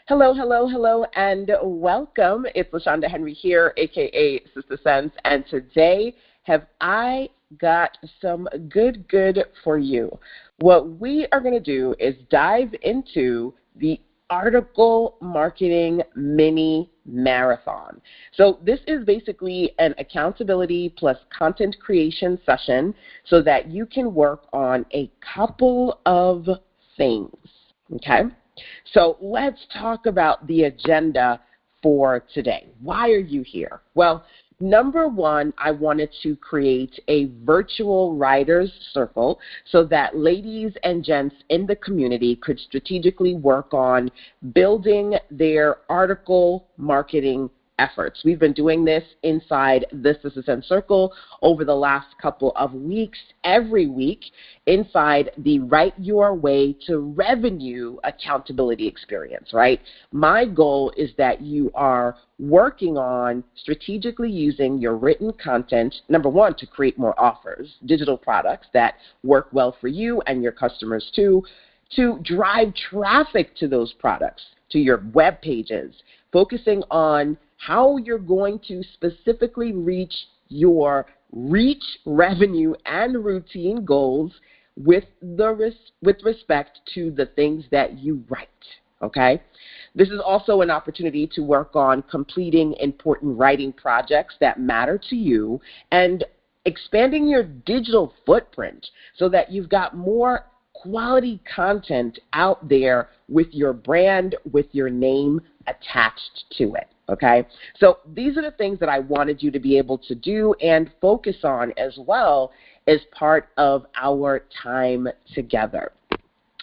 Hello, hello, hello, and welcome. It's LaShonda Henry here, aka Sister Sense, and today have I got some good for you. What we are going to do is dive into the article marketing mini marathon. So this is basically an accountability plus content creation session so that you can work on a couple of things, okay? So let's talk about the agenda for today. Why are you here? Well, number one, I wanted to create a virtual writers circle so that ladies and gents in the community could strategically work on building their article marketing efforts. We've been doing this inside the Sister Sense Circle over the last couple of weeks, every week, inside the Write Your Way to Revenue accountability experience, right? My goal is that you are working on strategically using your written content, number one, to create more offers, digital products that work well for you and your customers too, to drive traffic to those products, to your web pages, focusing on how you're going to specifically reach your revenue and routine goals with respect to the things that you write, okay? This is also an opportunity to work on completing important writing projects that matter to you and expanding your digital footprint so that you've got more quality content out there with your brand, with your name attached to it, okay? So these are the things that I wanted you to be able to do and focus on as well as part of our time together.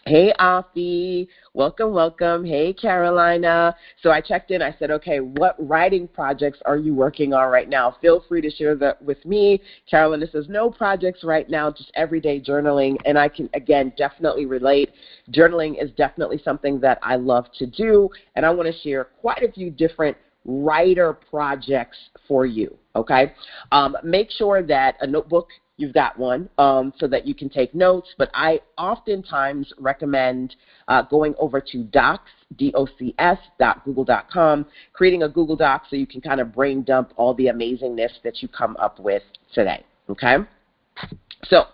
Hey, Afi. Welcome, welcome. Hey, Carolina. So I checked in. I said, okay, what writing projects are you working on right now? Feel free to share that with me. Carolina says, no projects right now, just everyday journaling. And I can, again, definitely relate. Journaling is definitely something that I love to do. And I want to share quite a few different writer projects for you, okay? Make sure that a notebook, you've got one so that you can take notes, but I oftentimes recommend going over to docs.google.com, creating a Google Doc so you can kind of brain dump all the amazingness that you come up with today, okay? So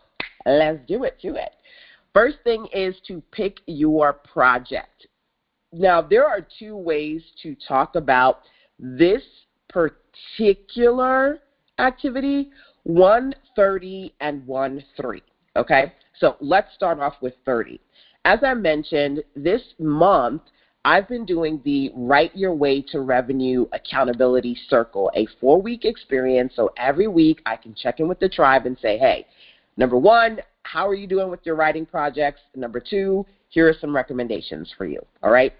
let's do it. First thing is to pick your project. Now, there are two ways to talk about this particular activity, 1:30 and 1:3, okay? So let's start off with 30. As I mentioned, this month, I've been doing the Write Your Way to Revenue Accountability Circle, a 4-week experience. So every week I can check in with the tribe and say, hey, number one, how are you doing with your writing projects? Number two, here are some recommendations for you, all right?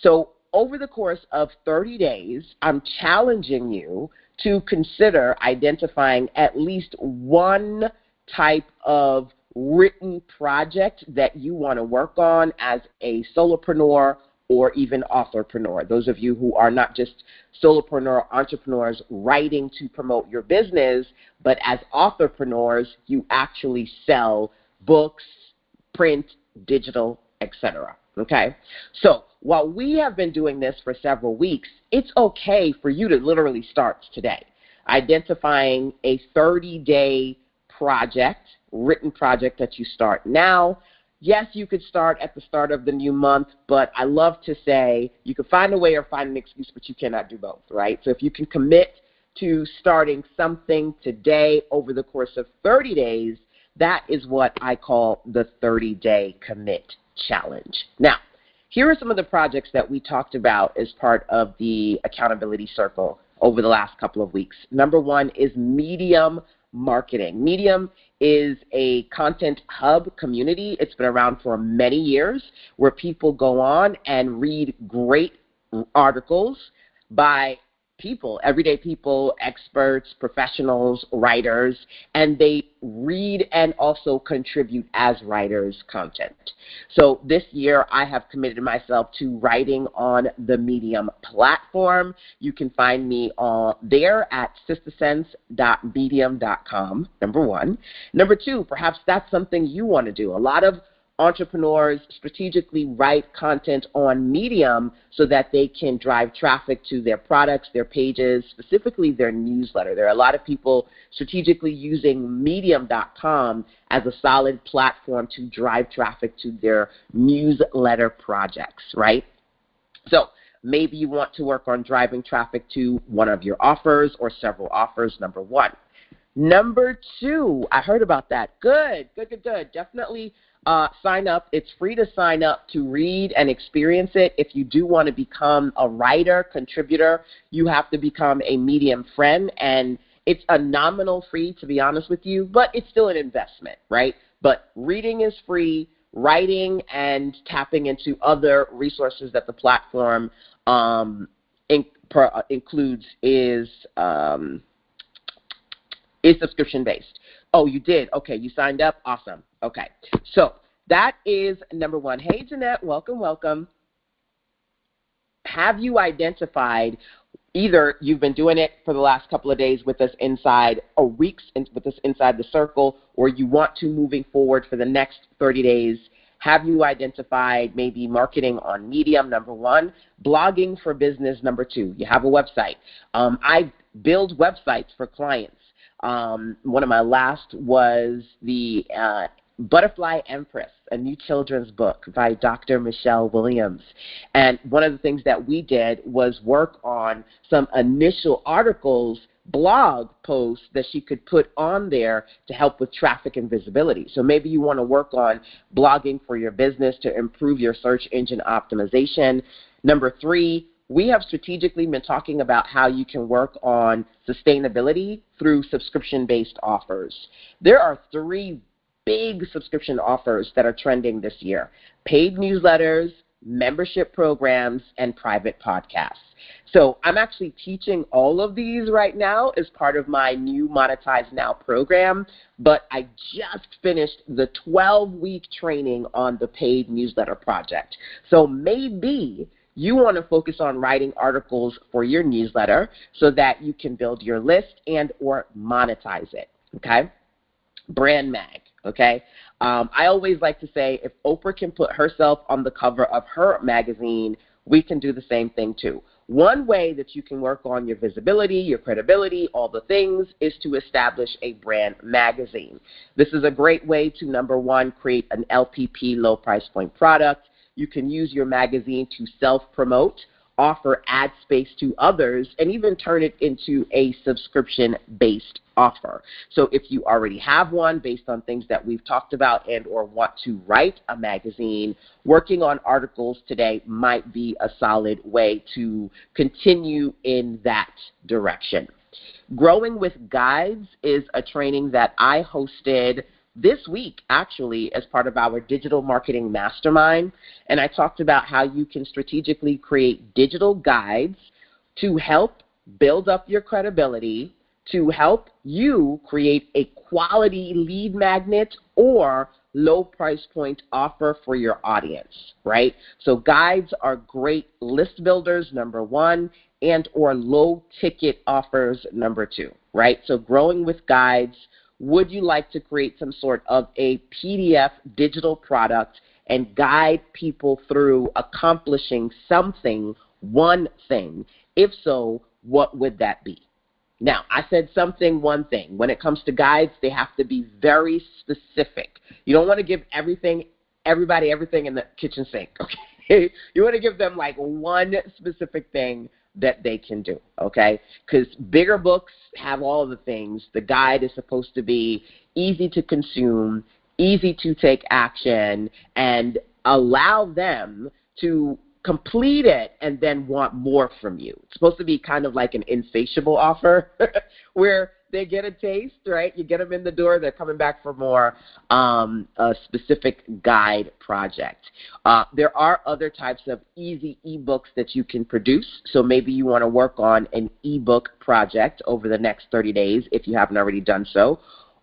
So over the course of 30 days, I'm challenging you to consider identifying at least one type of written project that you want to work on as a solopreneur or even authorpreneur. Those of you who are not just solopreneur entrepreneurs writing to promote your business, but as authorpreneurs, you actually sell books, print, digital, etc. Okay? So while we have been doing this for several weeks, it's okay for you to literally start today, identifying a 30-day project, written project that you start now. Yes, you could start at the start of the new month, but I love to say you can find a way or find an excuse, but you cannot do both, right? So if you can commit to starting something today over the course of 30 days, that is what I call the 30-day commit challenge. Now, here are some of the projects that we talked about as part of the accountability circle over the last couple of weeks. Number one is Medium marketing. Medium is a content hub community. It's been around for many years where people go on and read great articles by people, everyday people, experts, professionals, writers, and they read and also contribute as writers content. So this year I have committed myself to writing on the Medium platform. You can find me there at sistersense.medium.com, number one. Number two, perhaps that's something you want to do. A lot of entrepreneurs strategically write content on Medium so that they can drive traffic to their products, their pages, specifically their newsletter. There are a lot of people strategically using Medium.com as a solid platform to drive traffic to their newsletter projects, right? So maybe you want to work on driving traffic to one of your offers or several offers, number one. Number two, I heard about that. Good. Definitely sign up. It's free to sign up to read and experience it. If you do want to become a writer, contributor, you have to become a Medium friend, and it's a nominal fee, to be honest with you, but it's still an investment, right? But reading is free. Writing and tapping into other resources that the platform includes is subscription-based. Oh, you did? Okay, you signed up? Awesome. Okay, so that is number one. Hey, Jeanette, welcome. Have you identified, either you've been doing it for the last couple of days with us inside, or weeks with us inside the circle, or you want to moving forward for the next 30 days, have you identified maybe marketing on Medium, number one, blogging for business, number two? You have a website. I build websites for clients. One of my last was the Butterfly Empress, a new children's book by Dr. Michelle Williams. And one of the things that we did was work on some initial articles, blog posts that she could put on there to help with traffic and visibility. So maybe you want to work on blogging for your business to improve your search engine optimization. Number three, we have strategically been talking about how you can work on sustainability through subscription-based offers. There are three big subscription offers that are trending this year: paid newsletters, membership programs, and private podcasts. So I'm actually teaching all of these right now as part of my new Monetize Now program, but I just finished the 12-week training on the paid newsletter project. So maybe you want to focus on writing articles for your newsletter so that you can build your list and or monetize it, okay? Brand mag, okay? I always like to say, if Oprah can put herself on the cover of her magazine, we can do the same thing too. One way that you can work on your visibility, your credibility, all the things, is to establish a brand magazine. This is a great way to, number one, create an LPP, low price point product. You can use your magazine to self-promote, offer ad space to others, and even turn it into a subscription-based offer. So if you already have one based on things that we've talked about and or want to write a magazine, working on articles today might be a solid way to continue in that direction. Growing with Guides is a training that I hosted this week, actually, as part of our digital marketing mastermind. And I talked about how you can strategically create digital guides to help build up your credibility, to help you create a quality lead magnet or low price point offer for your audience, right? So guides are great list builders, number one, and or low ticket offers, number two, right? So growing with Guides, would you like to create some sort of a PDF digital product and guide people through accomplishing something, one thing? If so, what would that be? Now, I said something, one thing. When it comes to guides, they have to be very specific. You don't want to give everybody everything in the kitchen sink, okay? You want to give them like one specific thing that they can do, okay? Because bigger books have all the things. The guide is supposed to be easy to consume, easy to take action, and allow them to complete it and then want more from you. It's supposed to be kind of like an insatiable offer where they get a taste, right? You get them in the door, they're coming back for more, a specific guide project. There are other types of easy ebooks that you can produce. So maybe you want to work on an ebook project over the next 30 days if you haven't already done so,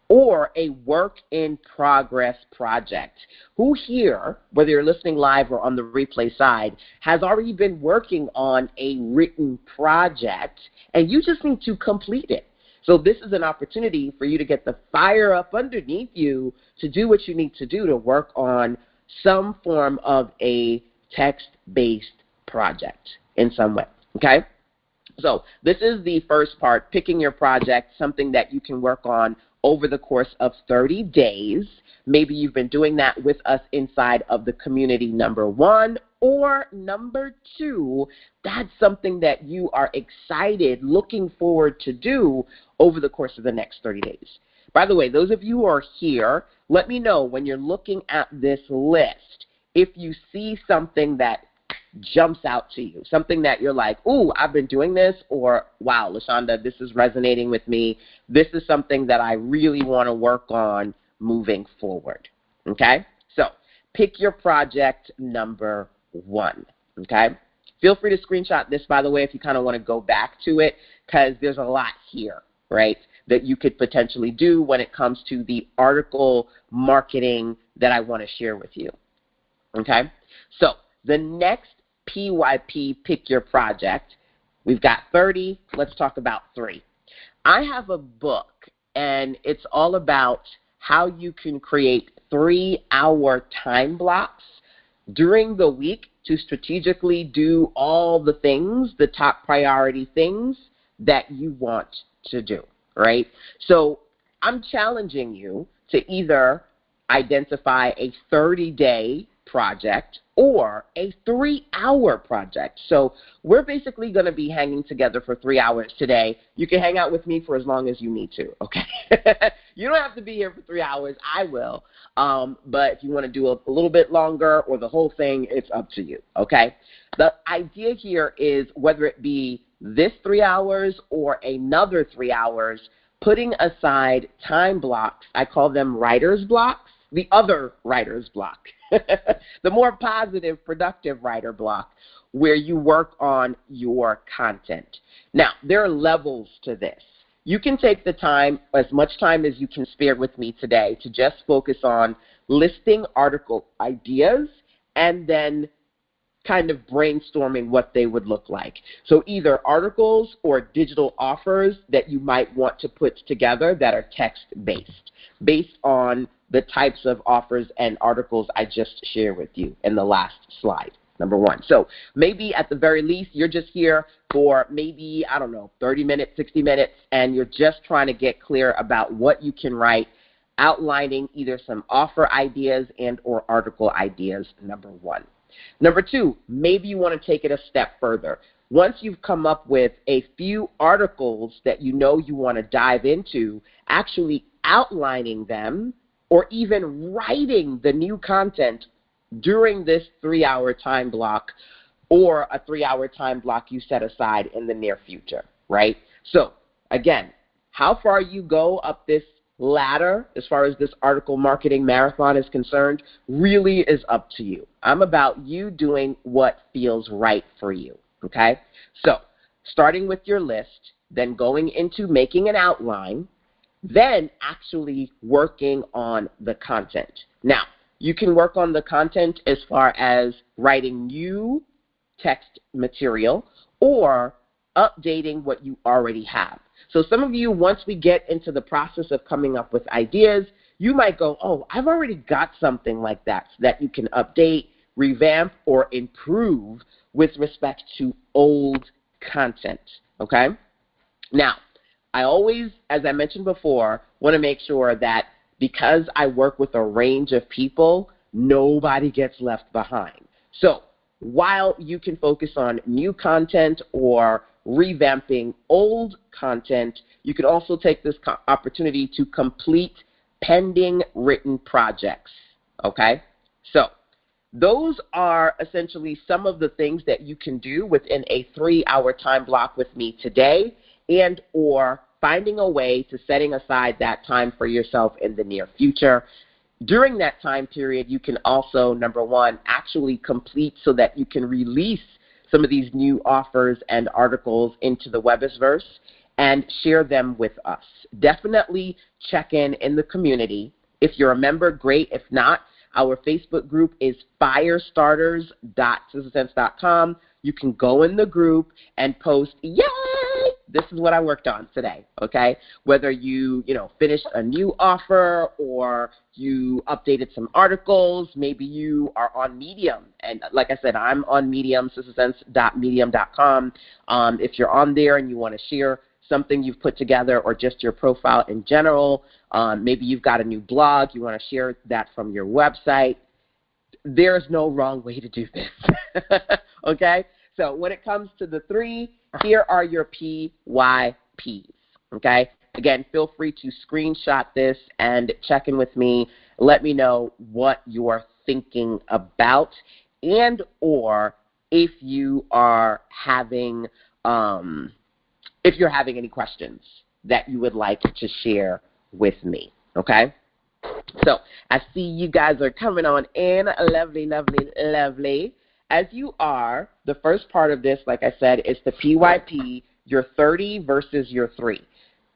or a work in progress project. Who here, whether you're listening live or on the replay side, has already been working on a written project and you just need to complete it? So this is an opportunity for you to get the fire up underneath you to do what you need to do to work on some form of a text-based project in some way, okay? So this is the first part, picking your project, something that you can work on over the course of 30 days. Maybe you've been doing that with us inside of the community, number one, or number two, that's something that you are excited, looking forward to do over the course of the next 30 days. By the way, those of you who are here, let me know when you're looking at this list, if you see something that jumps out to you, something that you're like, ooh, I've been doing this, or wow, LaShonda, this is resonating with me. This is something that I really want to work on moving forward, okay? So pick your project number one, okay? Feel free to screenshot this, by the way, if you kind of want to go back to it, because there's a lot here, right, that you could potentially do when it comes to the article marketing that I want to share with you, okay? So the next PYP, pick your project. We've got 30. Let's talk about 3. I have a book, and it's all about how you can create 3-hour time blocks during the week to strategically do all the things, the top priority things that you want to do, right? So I'm challenging you to either identify a 30-day project or a 3-hour project. So we're basically going to be hanging together for 3 hours today. You can hang out with me for as long as you need to, okay? You don't have to be here for 3 hours. I will. But if you want to do a little bit longer or the whole thing, it's up to you, okay? The idea here is whether it be this 3 hours or another 3 hours, putting aside time blocks, I call them writer's blocks, the other writer's block. The more positive, productive writer block, where you work on your content. Now, there are levels to this. You can take the time, as much time as you can spare with me today, to just focus on listing article ideas and then kind of brainstorming what they would look like. So either articles or digital offers that you might want to put together that are text-based, based on the types of offers and articles I just shared with you in the last slide, number one. So maybe at the very least, you're just here for maybe, I don't know, 30 minutes, 60 minutes, and you're just trying to get clear about what you can write, outlining either some offer ideas and or article ideas, number one. Number two, maybe you want to take it a step further. Once you've come up with a few articles that you know you want to dive into, actually outlining them or even writing the new content during this 3-hour time block or a 3-hour time block you set aside in the near future, right? So again, how far you go up this ladder as far as this article marketing marathon is concerned really is up to you. I'm about you doing what feels right for you, okay? So starting with your list, then going into making an outline, then actually working on the content. Now, you can work on the content as far as writing new text material or updating what you already have. So some of you, once we get into the process of coming up with ideas, you might go, oh, I've already got something like that, so that you can update, revamp, or improve with respect to old content, okay? Now, I always, as I mentioned before, want to make sure that because I work with a range of people, nobody gets left behind. So while you can focus on new content or revamping old content, you can also take this opportunity to complete pending written projects, okay? So those are essentially some of the things that you can do within a 3-hour time block with me today, and or finding a way to setting aside that time for yourself in the near future. During that time period, you can also, number one, actually complete so that you can release some of these new offers and articles into the Webisverse and share them with us. Definitely check in the community. If you're a member, great. If not, our Facebook group is firestarters.sistasense.com. You can go in the group and post, yay, this is what I worked on today, okay? Whether you finished a new offer or you updated some articles, maybe you are on Medium. And like I said, I'm on Medium, sistersense.medium.com. If you're on there and you want to share something you've put together or just your profile in general, maybe you've got a new blog, you want to share that from your website, there's no wrong way to do this, okay? So when it comes to the 3, here are your PYPs, okay? Again, feel free to screenshot this and check in with me. Let me know what you're thinking about and or if you are having if you're having any questions that you would like to share with me, okay? So I see you guys are coming on in. Lovely, lovely, lovely. As you are, the first part of this, like I said, is the PYP, your 30 versus your 3.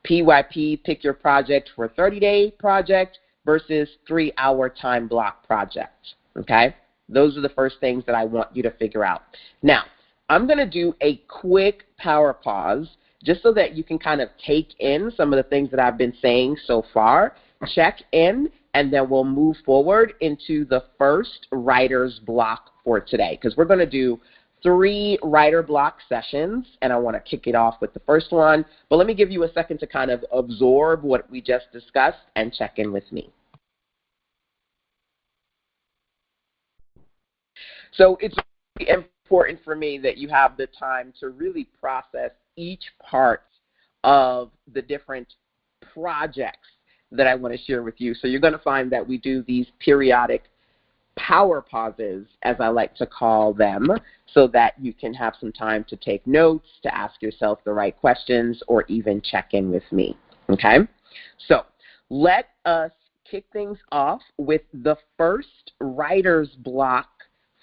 PYP, pick your project for a 30-day project versus 3-hour time block project, okay? Those are the first things that I want you to figure out. Now, I'm going to do a quick power pause just so that you can kind of take in some of the things that I've been saying so far, check in, and then we'll move forward into the first writer's block for today, because we're going to do 3 writer block sessions, and I want to kick it off with the first one. But let me give you a second to kind of absorb what we just discussed and check in with me. So it's really important for me that you have the time to really process each part of the different projects that I want to share with you. So you're going to find that we do these periodic power pauses, as I like to call them, so that you can have some time to take notes, to ask yourself the right questions, or even check in with me, okay? So let us kick things off with the first writer's block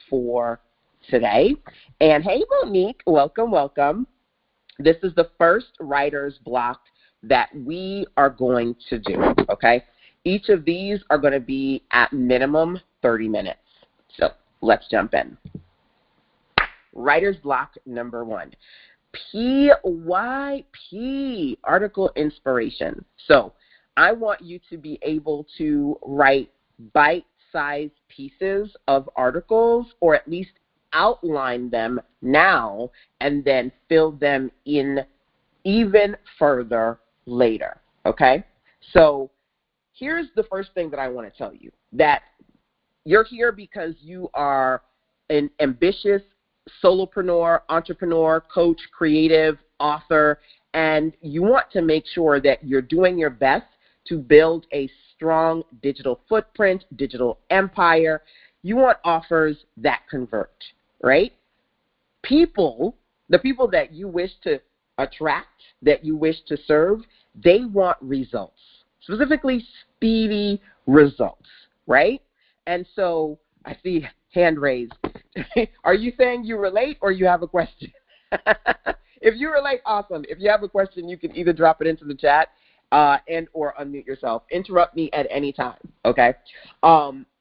for today. And hey, Monique, welcome, welcome. This is the first writer's block that we are going to do, okay? Each of these are going to be at minimum 30 minutes. So let's jump in. Writer's block number 1, PYP, article inspiration. So I want you to be able to write bite-sized pieces of articles, or at least outline them now and then fill them in even further later, okay? So here's the first thing that I want to tell you, that you're here because you are an ambitious solopreneur, entrepreneur, coach, creative, author, and you want to make sure that you're doing your best to build a strong digital footprint, digital empire. You want offers that convert, right? The people that you wish to attract, that you wish to serve, they want results, specifically speedy results, right? And so I see hand raised. Are you saying you relate or you have a question? If you relate, awesome. If you have a question, you can either drop it into the chat and or unmute yourself. Interrupt me at any time, okay?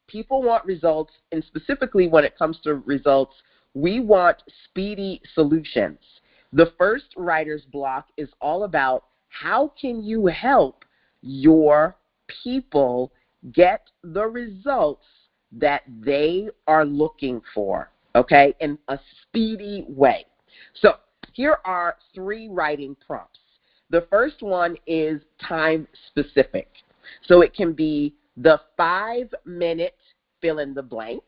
People want results, and specifically when it comes to results, we want speedy solutions. The first writer's block is all about how can you help your people get the results that they are looking for, okay, in a speedy way. So here are 3 writing prompts. The first one is time specific. So it can be the 5-minute fill in the blank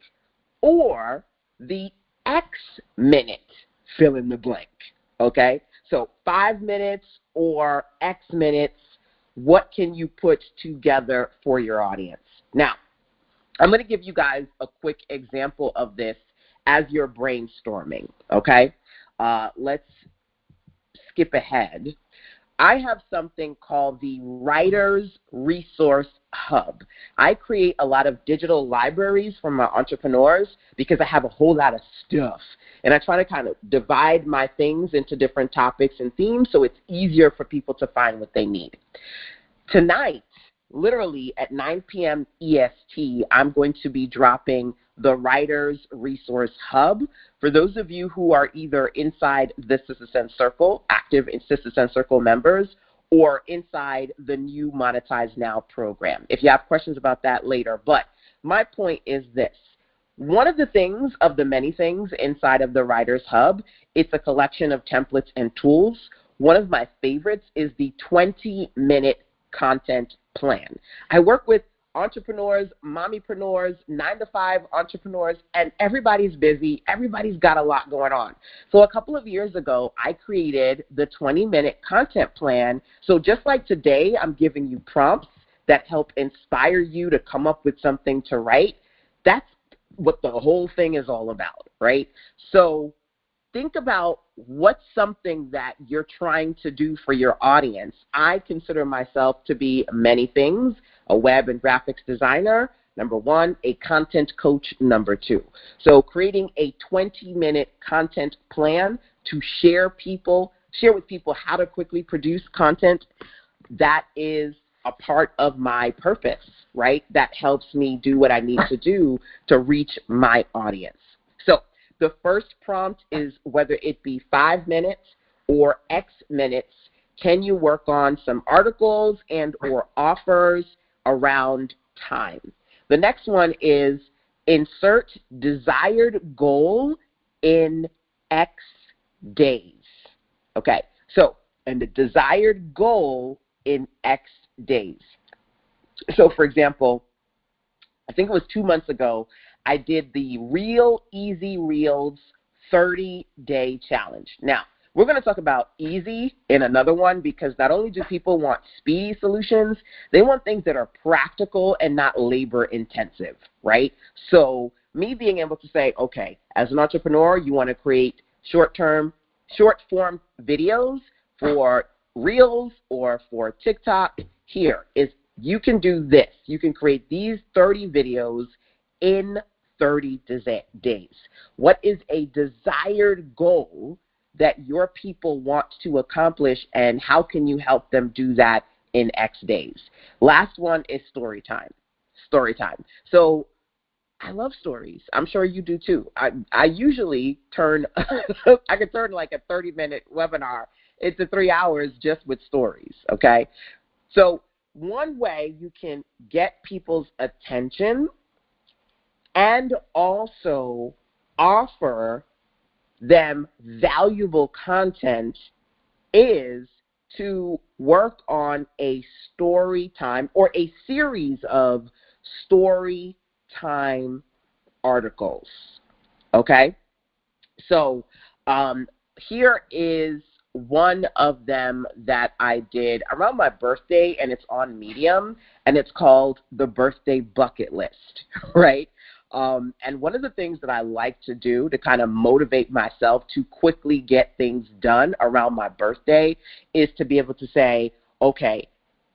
or the X minute fill in the blank, okay? So 5 minutes or X minutes, what can you put together for your audience? Now, I'm going to give you guys a quick example of this as you're brainstorming, okay? Let's skip ahead. I have something called the Writers Resource Hub. I create a lot of digital libraries for my entrepreneurs because I have a whole lot of stuff. And I try to kind of divide my things into different topics and themes so it's easier for people to find what they need. Tonight, literally at 9 p.m. EST, I'm going to be dropping the Writers Resource Hub. For those of you who are either inside the Sister Sense Circle, active in Sister Sense Circle members, or inside the new Monetize Now program. If you have questions about that later. But my point is this. One of the things, of the many things inside of the Writers Hub, it's a collection of templates and tools. One of my favorites is the 20-minute content plan. I work with entrepreneurs, mommypreneurs, 9-to-5 entrepreneurs, and everybody's busy. Everybody's got a lot going on. So a couple of years ago, I created the 20-minute content plan. So just like today, I'm giving you prompts that help inspire you to come up with something to write. That's what the whole thing is all about, right? So think about what's something that you're trying to do for your audience. I consider myself to be many things: a web and graphics designer, number one, a content coach, number two. So creating a 20-minute content plan to share with people how to quickly produce content, that is a part of my purpose, right? That helps me do what I need to do to reach my audience. So the first prompt is, whether it be 5 minutes or X minutes, can you work on some articles and or offers around time? The next one is, insert desired goal in X days. Okay, so, and the desired goal in X days. So for example, I think it was 2 months ago, I did the Real Easy Reels 30-day challenge. Now, we're going to talk about easy in another one, because not only do people want speedy solutions, they want things that are practical and not labor intensive, right? So me being able to say, okay, as an entrepreneur, you want to create short form videos for Reels or for TikTok. Here is, you can do this. You can create these 30 videos in 30 days. What is a desired goal that your people want to accomplish, and how can you help them do that in X days? Last one is story time. Story time. So I love stories. I'm sure you do too. I usually turn, I could turn like a 30-minute webinar into 3 hours just with stories, okay? So one way you can get people's attention and also offer them valuable content is to work on a story time or a series of story time articles, okay? So here is one of them that I did around my birthday, and it's on Medium, and it's called The Birthday Bucket List, right? And one of the things that I like to do to kind of motivate myself to quickly get things done around my birthday is to be able to say, okay,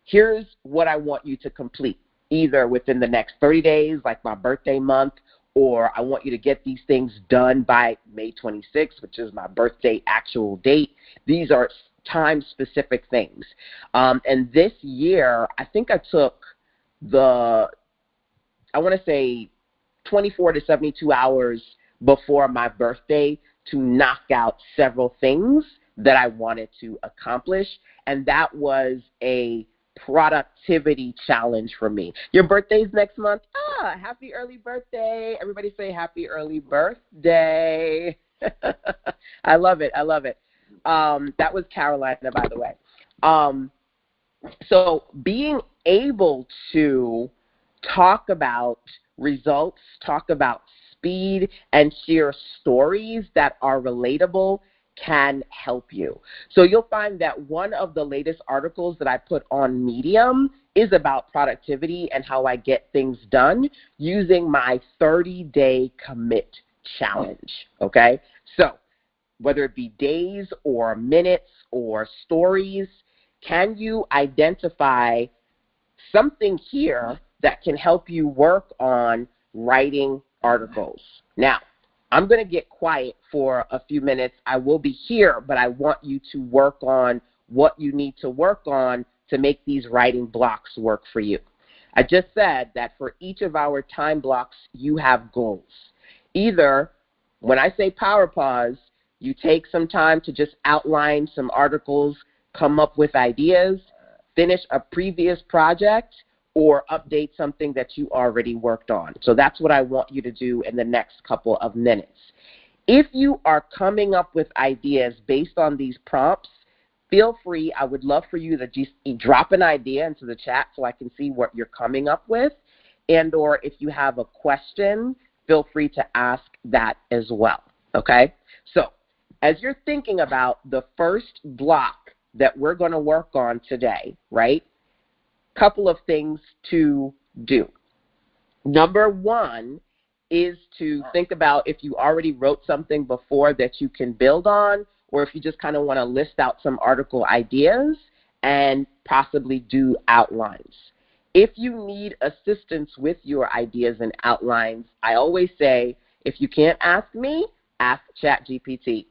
here's what I want you to complete, either within the next 30 days, like my birthday month, or I want you to get these things done by May 26th, which is my birthday actual date. These are time-specific things. And this year, I think I took I want to say 24 to 72 hours before my birthday to knock out several things that I wanted to accomplish, and that was a productivity challenge for me. Your birthday's next month. Happy early birthday. Everybody say happy early birthday. I love it. I love it. That was Carolina, by the way. So being able to talk about results, talk about speed, and share stories that are relatable can help you. So you'll find that one of the latest articles that I put on Medium is about productivity and how I get things done using my 30-day commit challenge, okay? So whether it be days or minutes or stories, can you identify something here that can help you work on writing articles? Now, I'm going to get quiet for a few minutes. I will be here, but I want you to work on what you need to work on to make these writing blocks work for you. I just said that for each of our time blocks, you have goals. Either when I say power pause, you take some time to just outline some articles, come up with ideas, finish a previous project, or update something that you already worked on. So that's what I want you to do in the next couple of minutes. If you are coming up with ideas based on these prompts, feel free. I would love for you to just drop an idea into the chat so I can see what you're coming up with. And or if you have a question, feel free to ask that as well, okay? So as you're thinking about the first block that we're going to work on today, right, couple of things to do. Number one is to think about if you already wrote something before that you can build on, or if you just kind of want to list out some article ideas and possibly do outlines. If you need assistance with your ideas and outlines, I always say, if you can't ask me, ask ChatGPT.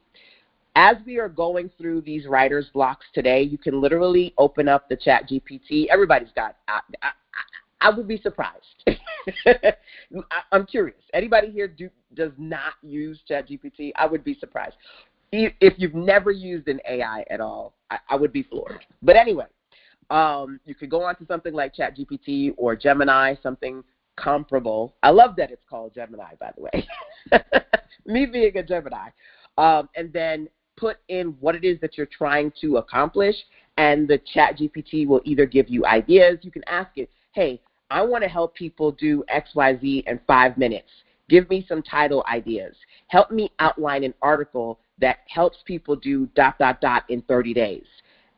As we are going through these writer's blocks today, you can literally open up the ChatGPT. Everybody's got, I would be surprised. I'm curious. Anybody here does not use ChatGPT? I would be surprised. If you've never used an AI at all, I would be floored. But anyway, you could go on to something like ChatGPT or Gemini, something comparable. I love that it's called Gemini, by the way. Me being a Gemini. And then put in what it is that you're trying to accomplish, and the ChatGPT will either give you ideas. You can ask it, hey, I want to help people do XYZ in 5 minutes. Give me some title ideas. Help me outline an article that helps people do ... in 30 days.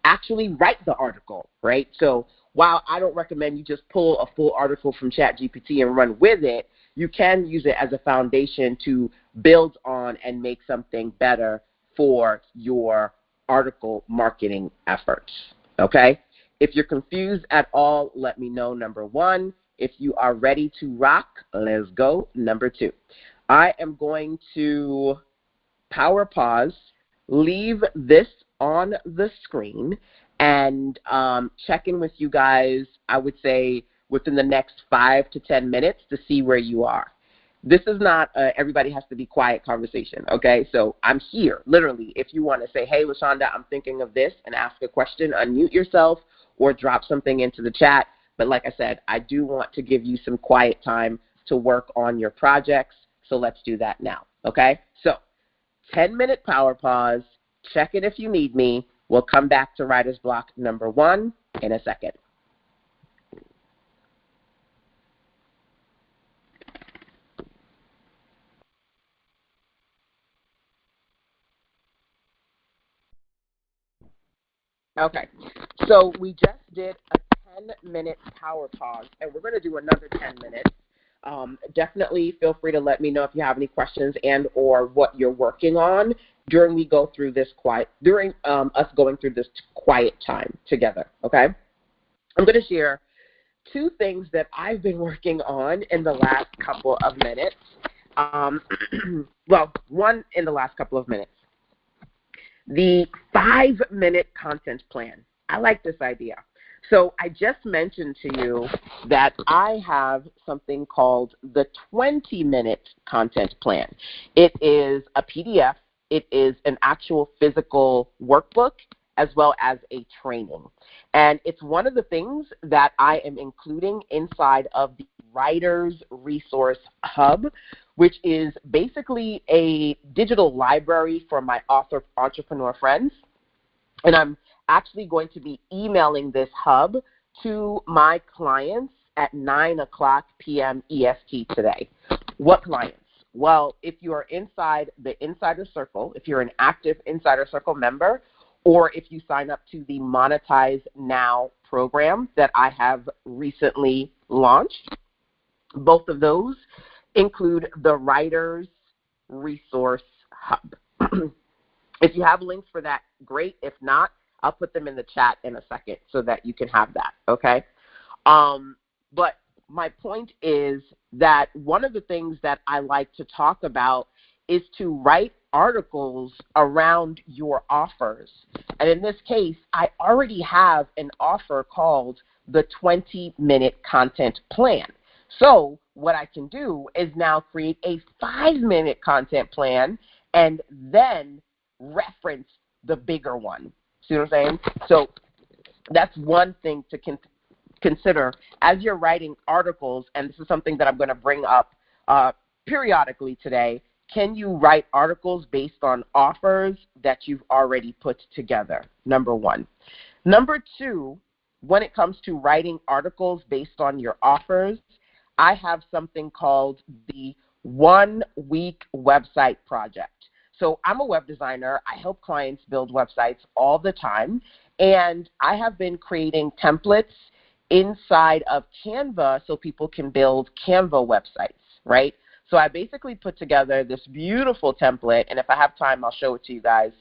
Actually write the article, right? So while I don't recommend you just pull a full article from ChatGPT and run with it, you can use it as a foundation to build on and make something better for your article marketing efforts, okay? If you're confused at all, let me know, number one. If you are ready to rock, let's go, number two. I am going to power pause, leave this on the screen, and check in with you guys, I would say, within the next 5 to 10 minutes to see where you are. This is not a everybody has to be quiet conversation, okay? So I'm here, literally. If you want to say, hey, LaShonda, I'm thinking of this, and ask a question, unmute yourself or drop something into the chat. But like I said, I do want to give you some quiet time to work on your projects, so let's do that now, okay? So 10-minute power pause. Check it if you need me. We'll come back to writer's block number one in a second. Okay, so we just did a 10-minute power pause, and we're going to do another 10 minutes. Definitely feel free to let me know if you have any questions and or what you're working on during us going through this quiet time together, okay? I'm going to share 2 things that I've been working on in the last couple of minutes. Well, one in the last couple of minutes. The 5-minute content plan. I like this idea. So I just mentioned to you that I have something called the 20-minute content plan. It is a PDF. It is an actual physical workbook as well as a training. And it's one of the things that I am including inside of the Writers Resource Hub, which is basically a digital library for my author entrepreneur friends. And I'm actually going to be emailing this hub to my clients at 9:00 p.m. EST today. What clients? Well, if you are inside the Insider Circle, if you're an active Insider Circle member, or if you sign up to the Monetize Now program that I have recently launched, both of those include the Writers Resource Hub. If you have links for that, great. If not, I'll put them in the chat in a second so that you can have that, okay? But my point is that one of the things that I like to talk about is to write articles around your offers. And in this case, I already have an offer called the 20-minute content plan. So what I can do is now create a 5-minute content plan and then reference the bigger one. See what I'm saying? So that's one thing to consider as you're writing articles, and this is something that I'm going to bring up periodically today. Can you write articles based on offers that you've already put together? Number one. Number two, when it comes to writing articles based on your offers, I have something called the 1-week website project. So I'm a web designer. I help clients build websites all the time, and I have been creating templates inside of Canva so people can build Canva websites, right? So I basically put together this beautiful template, and if I have time, I'll show it to you guys.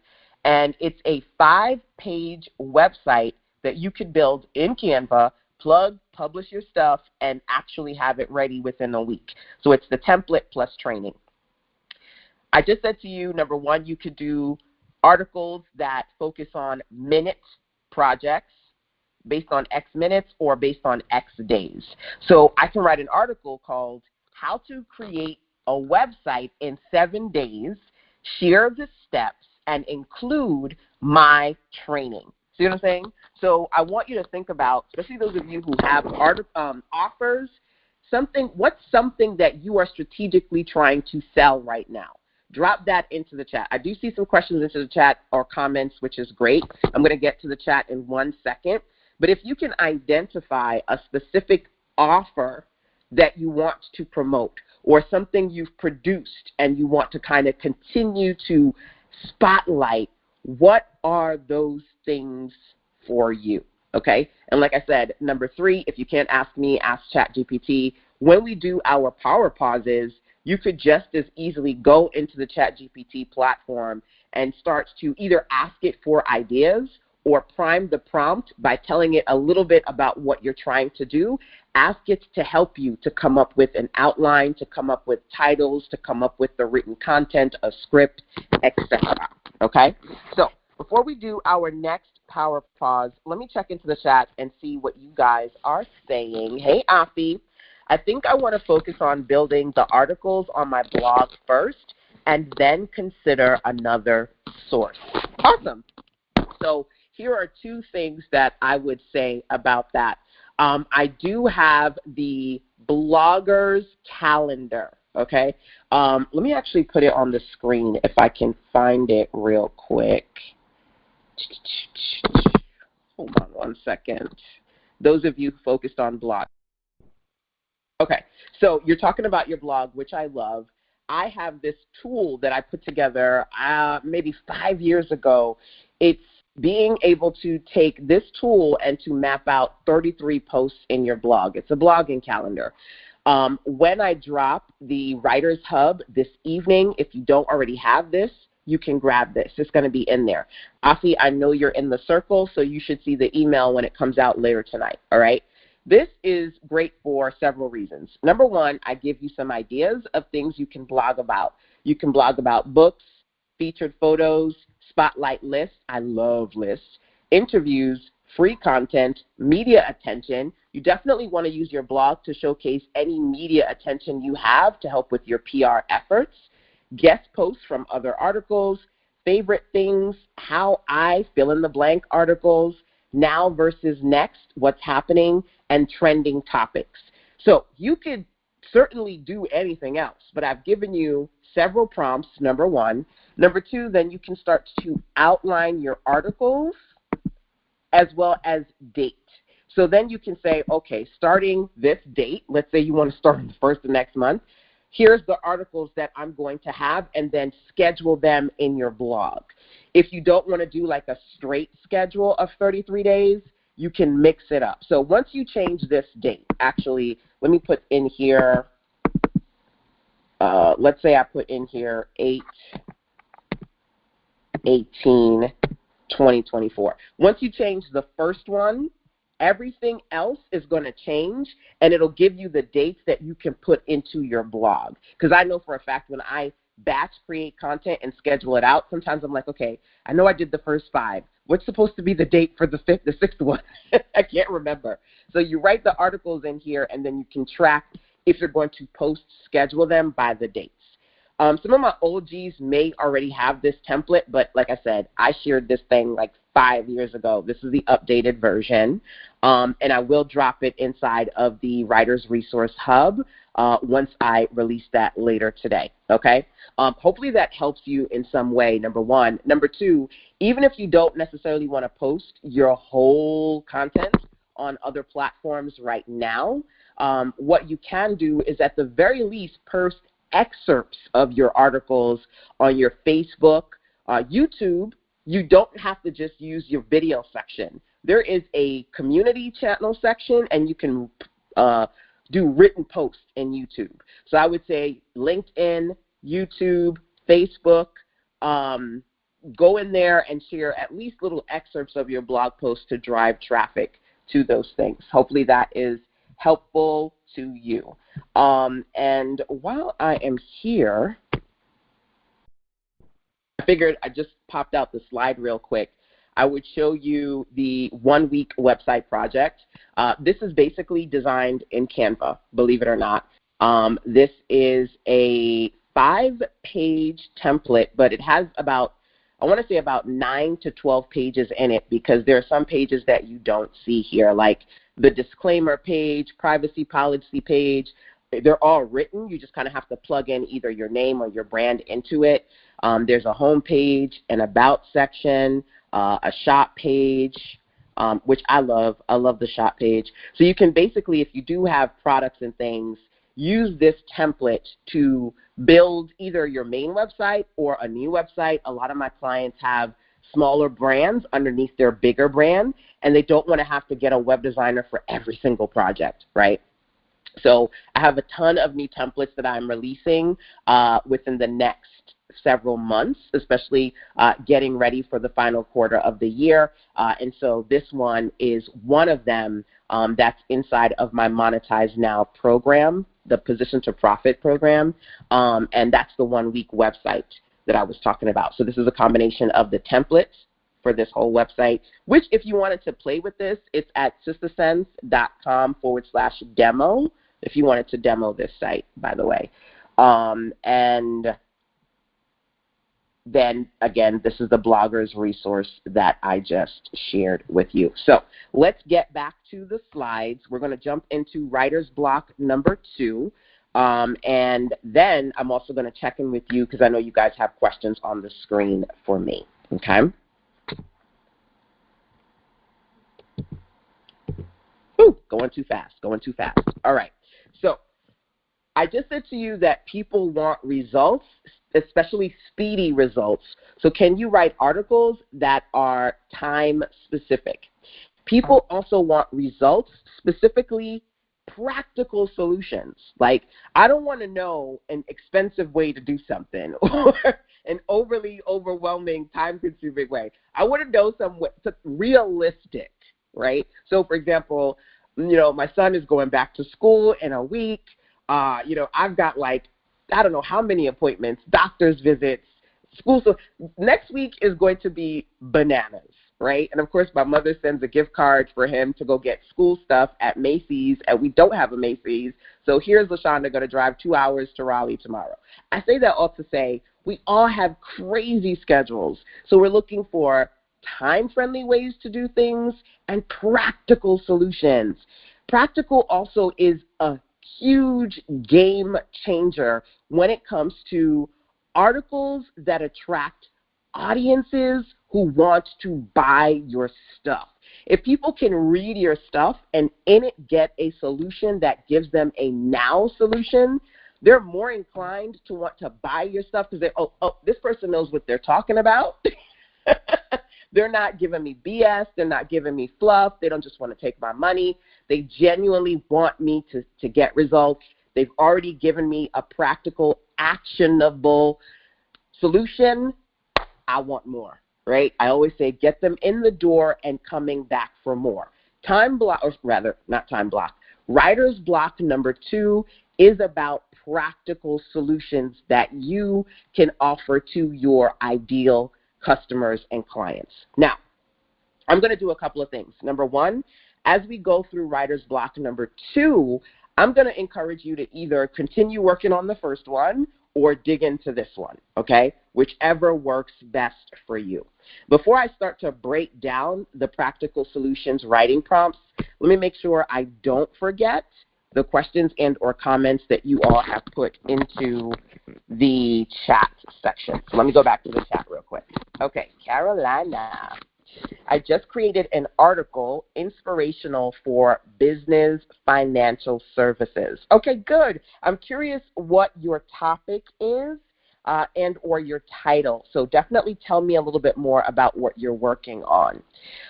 And it's a 5-page website that you could build in Canva, plug, publish your stuff, and actually have it ready within a week. So it's the template plus training. I just said to you, number one, you could do articles that focus on minute projects based on X minutes or based on X days. So I can write an article called How to Create a Website in 7 Days, share the steps, and include my training. See what I'm saying? So I want you to think about, especially those of you who have offers, what's something that you are strategically trying to sell right now? Drop that into the chat. I do see some questions into the chat or comments, which is great. I'm going to get to the chat in 1 second. But if you can identify a specific offer that you want to promote or something you've produced and you want to kind of continue to spotlight, what are those things for you? Okay? And like I said, number 3, if you can't ask me, ask ChatGPT. When we do our power pauses, you could just as easily go into the ChatGPT platform and start to either ask it for ideas or prime the prompt by telling it a little bit about what you're trying to do. Ask it to help you to come up with an outline, to come up with titles, to come up with the written content, a script, etc. Okay? So before we do our next power pause, let me check into the chat and see what you guys are saying. Hey, Afi. I think I want to focus on building the articles on my blog first and then consider another source. Awesome. So here are 2 things that I would say about that. I do have the blogger's calendar, okay? Let me actually put it on the screen if I can find it real quick. Hold on 1 second. Those of you focused on blog. Okay, so you're talking about your blog, which I love. I have this tool that I put together maybe 5 years ago. It's being able to take this tool and to map out 33 posts in your blog. It's a blogging calendar. When I drop the Writer's Hub this evening, if you don't already have this, you can grab this. It's going to be in there. Afi, I know you're in the circle, so you should see the email when it comes out later tonight, all right? This is great for several reasons. Number 1, I give you some ideas of things you can blog about. You can blog about books, featured photos, spotlight lists. I love lists. Interviews, free content, media attention. You definitely want to use your blog to showcase any media attention you have to help with your PR efforts. Guest posts from other articles, favorite things, how I fill in the blank articles, now versus next, what's happening, and trending topics. So you could certainly do anything else, but I've given you several prompts, number 1. Number 2, then you can start to outline your articles as well as date. So then you can say, okay, starting this date, let's say you want to start on the 1st of next month, here's the articles that I'm going to have, and then schedule them in your blog. If you don't want to do like a straight schedule of 33 days, you can mix it up. So once you change this date, actually, let me put in here, let's say I put in here 8/18/2024. Once you change the first one, everything else is going to change, and it'll give you the dates that you can put into your blog. Because I know for a fact when I batch create content and schedule it out, sometimes I'm like, okay, I know I did the first 5. What's supposed to be the date for the 6th one? I can't remember. So you write the articles in here, and then you can track if you're going to schedule them by the dates. Some of my OGs may already have this template, but like I said, I shared this thing like 5 years ago. This is the updated version, and I will drop it inside of the Writers Resource Hub once I release that later today, okay? Hopefully that helps you in some way, number one. Number two, even if you don't necessarily want to post your whole content on other platforms right now, what you can do is at the very least post excerpts of your articles on your Facebook, YouTube. You don't have to just use your video section. There is a community channel section, and you can do written posts in YouTube. So I would say LinkedIn, YouTube, Facebook, go in there and share at least little excerpts of your blog posts to drive traffic to those things. Hopefully that is helpful to you. And while I am here, I figured I just popped out the slide real quick. I would show you the 1-week website project. This is basically designed in Canva, believe it or not. This is a 5-page template, but it has about, I want to say about 9 to 12 pages in it, because there are some pages that you don't see here, like the disclaimer page, privacy policy page. They're all written. You just kind of have to plug in either your name or your brand into it. There's a home page, an about section, a shop page, which I love. I love the shop page. So you can basically, if you do have products and things, use this template to build either your main website or a new website. A lot of my clients have smaller brands underneath their bigger brand, and they don't want to have to get a web designer for every single project, right? So I have a ton of new templates that I'm releasing within the next several months, especially getting ready for the final quarter of the year. And so this one is one of them that's inside of my Monetize Now program, the Position to Profit program, and that's the 1-week website that I was talking about. So this is a combination of the templates for this whole website, which if you wanted to play with this, it's at sistersense.com/demo, if you wanted to demo this site, by the way. And then, again, this is the blogger's resource that I just shared with you. So let's get back to the slides. We're going to jump into writer's block number 2. And then I'm also going to check in with you because I know you guys have questions on the screen for me, okay? Ooh, going too fast, going too fast. All right, so I just said to you that people want results, especially speedy results. So can you write articles that are time specific? People also want results, specifically practical solutions. Like, I don't want to know an expensive way to do something or an overly overwhelming, time-consuming way. I want to know something realistic, right? So, for example, you know, my son is going back to school in a week. You know, I've got like, I don't know how many appointments, doctor's visits, school. So next week is going to be bananas, right? And of course, my mother sends a gift card for him to go get school stuff at Macy's, and we don't have a Macy's. So here's LaShonda going to drive 2 hours to Raleigh tomorrow. I say that all to say we all have crazy schedules. So we're looking for time-friendly ways to do things and practical solutions. Practical also is a huge game changer when it comes to articles that attract audiences who want to buy your stuff. If people can read your stuff and in it get a solution that gives them a now solution, they're more inclined to want to buy your stuff because they, oh, this person knows what they're talking about. They're not giving me BS. They're not giving me fluff. They don't just want to take my money. They genuinely want me to get results. They've already given me a practical, actionable solution. I want more, right? I always say get them in the door and coming back for more. Time block, or rather, not time block. Writer's block number 2 is about practical solutions that you can offer to your ideal customers and clients. Now, I'm going to do a couple of things. Number one, as we go through writer's block number 2, I'm going to encourage you to either continue working on the first one or dig into this one, okay? Whichever works best for you. Before I start to break down the practical solutions writing prompts, let me make sure I don't forget the questions and or comments that you all have put into the chat section. So let me go back to the chat real quick. Okay, Carolina. I just created an article inspirational for business financial services. Okay, good. I'm curious what your topic is and or your title. So definitely tell me a little bit more about what you're working on.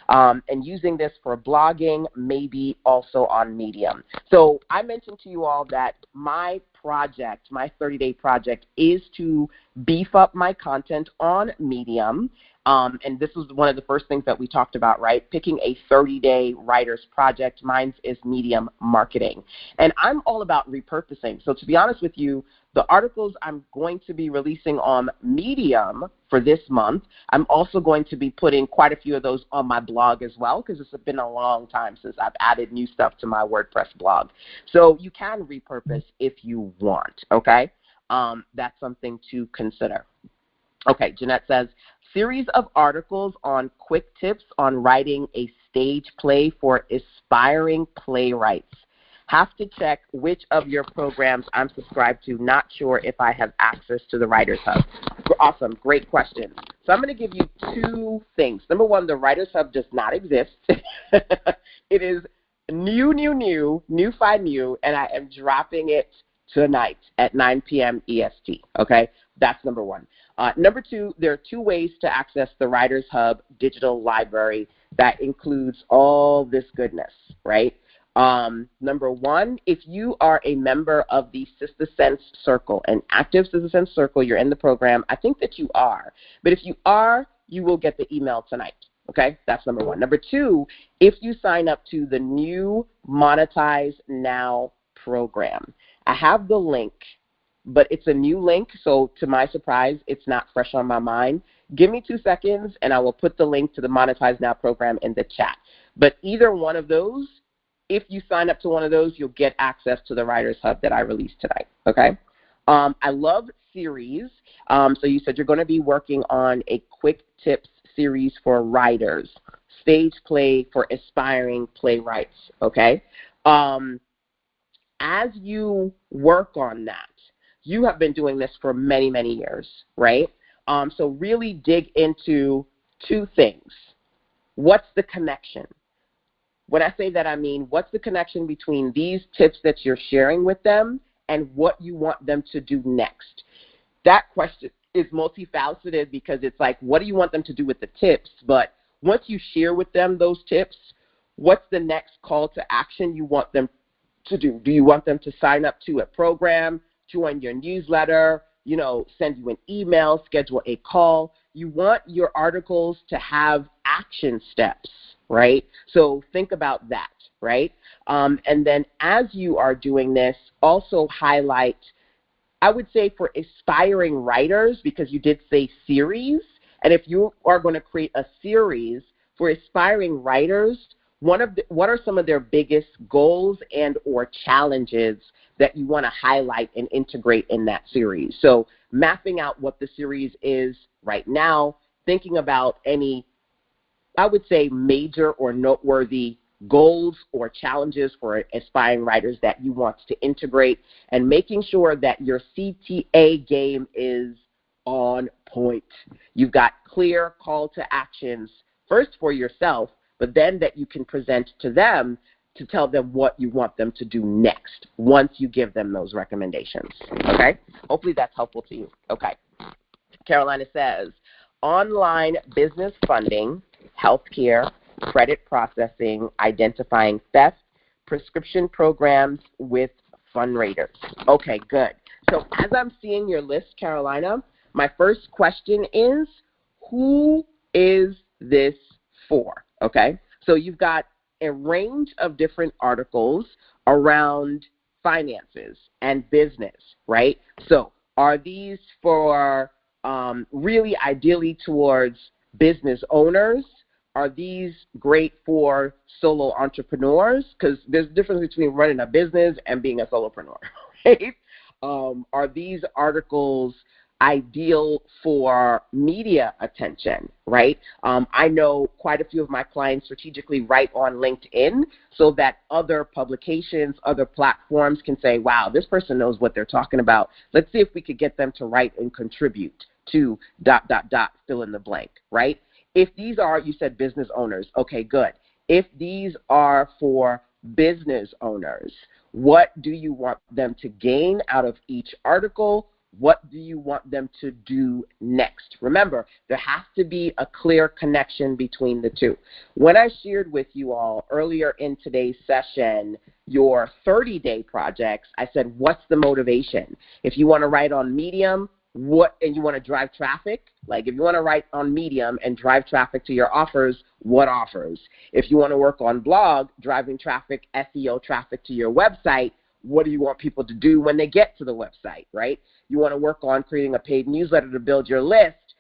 And using this for blogging, maybe also on Medium. So I mentioned to you all that my project, my 30-day project, is to beef up my content on Medium. And this was one of the first things that we talked about, right? Picking a 30-day writer's project. Mine is Medium marketing. And I'm all about repurposing. So to be honest with you, the articles I'm going to be releasing on Medium for this month, I'm also going to be putting quite a few of those on my blog as well, because it's been a long time since I've added new stuff to my WordPress blog. So you can repurpose if you want, okay? That's something to consider. Okay, Jeanette says, series of articles on quick tips on writing a stage play for aspiring playwrights. Have to check which of your programs I'm subscribed to. Not sure if I have access to the Writers Hub. Awesome. Great question. So I'm going to give you 2 things. Number one, the Writers Hub does not exist. It is new, and I am dropping it tonight at 9 p.m. EST. Okay? That's number one. Number 2, there are 2 ways to access the Writers Hub digital library that includes all this goodness, right? Number 1, if you are a member of the Sister Sense Circle, an active Sister Sense Circle, you're in the program. I think that you are. But if you are, you will get the email tonight. Okay? That's number 1. Number 2, if you sign up to the new Monetize Now program, I have the link, but it's a new link, so to my surprise, it's not fresh on my mind. Give me 2 seconds, and I will put the link to the Monetize Now program in the chat. But either one of those, if you sign up to one of those, you'll get access to the Writers Hub that I released tonight, okay? I love series. So you said you're going to be working on a quick tips series for writers, stage play for aspiring playwrights, okay? As you work on that, you have been doing this for many, many years, right? So really dig into 2 things. What's the connection? When I say that, I mean, what's the connection between these tips that you're sharing with them and what you want them to do next? That question is multifaceted because it's like, what do you want them to do with the tips? But once you share with them those tips, what's the next call to action you want them to do? Do you want them to sign up to a program, join your newsletter, send you an email, schedule a call? You want your articles to have action steps, right? So think about that, right? And then as you are doing this, also highlight, I would say for aspiring writers, because you did say series, and if you are going to create a series for aspiring writers, what are some of their biggest goals and or challenges that you want to highlight and integrate in that series? So mapping out what the series is right now, thinking about any, I would say, major or noteworthy goals or challenges for aspiring writers that you want to integrate, and making sure that your CTA game is on point. You've got clear call to actions, first for yourself, but then that you can present to them to tell them what you want them to do next once you give them those recommendations, okay? Hopefully that's helpful to you. Okay. Carolina says, online business funding, healthcare, credit processing, identifying theft, prescription programs with fundraisers. Okay, good. So as I'm seeing your list, Carolina, my first question is, who is this for? Okay, so you've got a range of different articles around finances and business, right? So are these for really ideally towards business owners? Are these great for solo entrepreneurs? Because there's a difference between running a business and being a solopreneur, right? Are these articles ideal for media attention, right? I know quite a few of my clients strategically write on LinkedIn so that other publications, other platforms can say, wow, this person knows what they're talking about. Let's see if we could get them to write and contribute to ... fill in the blank, right? If these are, you said business owners, okay, good. If these are for business owners, what do you want them to gain out of each article? What do you want them to do next? Remember, there has to be a clear connection between the two. When I shared with you all earlier in today's session your 30-day projects, I said, what's the motivation? If you want to write on Medium, and you want to drive traffic, like if you want to write on Medium and drive traffic to your offers, what offers? If you want to work on blog, driving traffic, SEO traffic to your website, what do you want people to do when they get to the website, right? You want to work on creating a paid newsletter to build your list.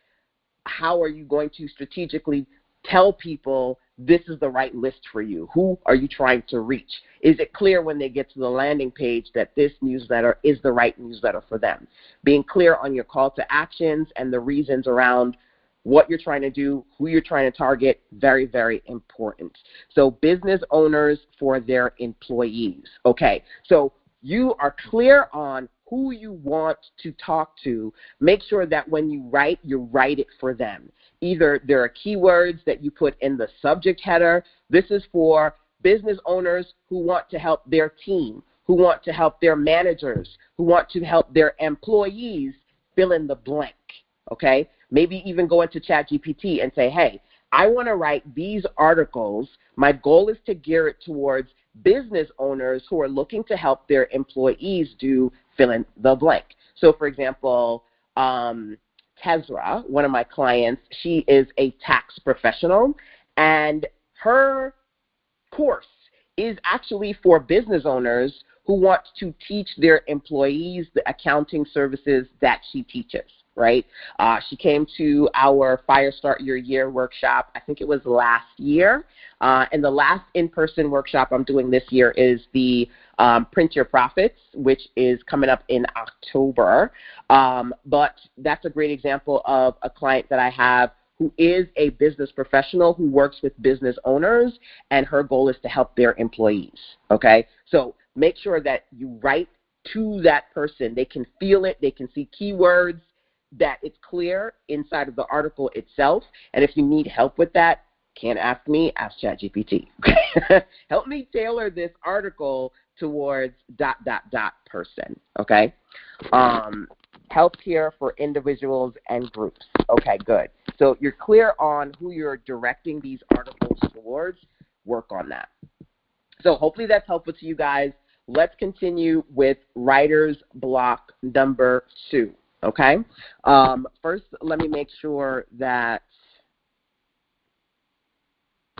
How are you going to strategically tell people this is the right list for you? Who are you trying to reach? Is it clear when they get to the landing page that this newsletter is the right newsletter for them? Being clear on your call to actions and the reasons around what you're trying to do, who you're trying to target, very, very important. So business owners for their employees. Okay, so you are clear on who you want to talk to. Make sure that when you write it for them. Either there are keywords that you put in the subject header. This is for business owners who want to help their team, who want to help their managers, who want to help their employees fill in the blank, okay? Maybe even go into ChatGPT and say, hey, I want to write these articles. My goal is to gear it towards business owners who are looking to help their employees do fill in the blank. So, for example, Tezra, one of my clients, she is a tax professional, and her course is actually for business owners who want to teach their employees the accounting services that she teaches, right? She came to our Fire Start Your Year workshop, I think it was last year, and the last in-person workshop I'm doing this year is the Print Your Profits, which is coming up in October. But that's a great example of a client that I have who is a business professional who works with business owners, and her goal is to help their employees, okay? So make sure that you write to that person. They can feel it. They can see keywords, that it's clear inside of the article itself. And if you need help with that, can't ask me, ask ChatGPT. Help me tailor this article towards ... person, okay? Healthcare for individuals and groups. Okay, good. So you're clear on who you're directing these articles towards. Work on that. So hopefully that's helpful to you guys. Let's continue with writer's block number 2, okay? First, let me make sure that,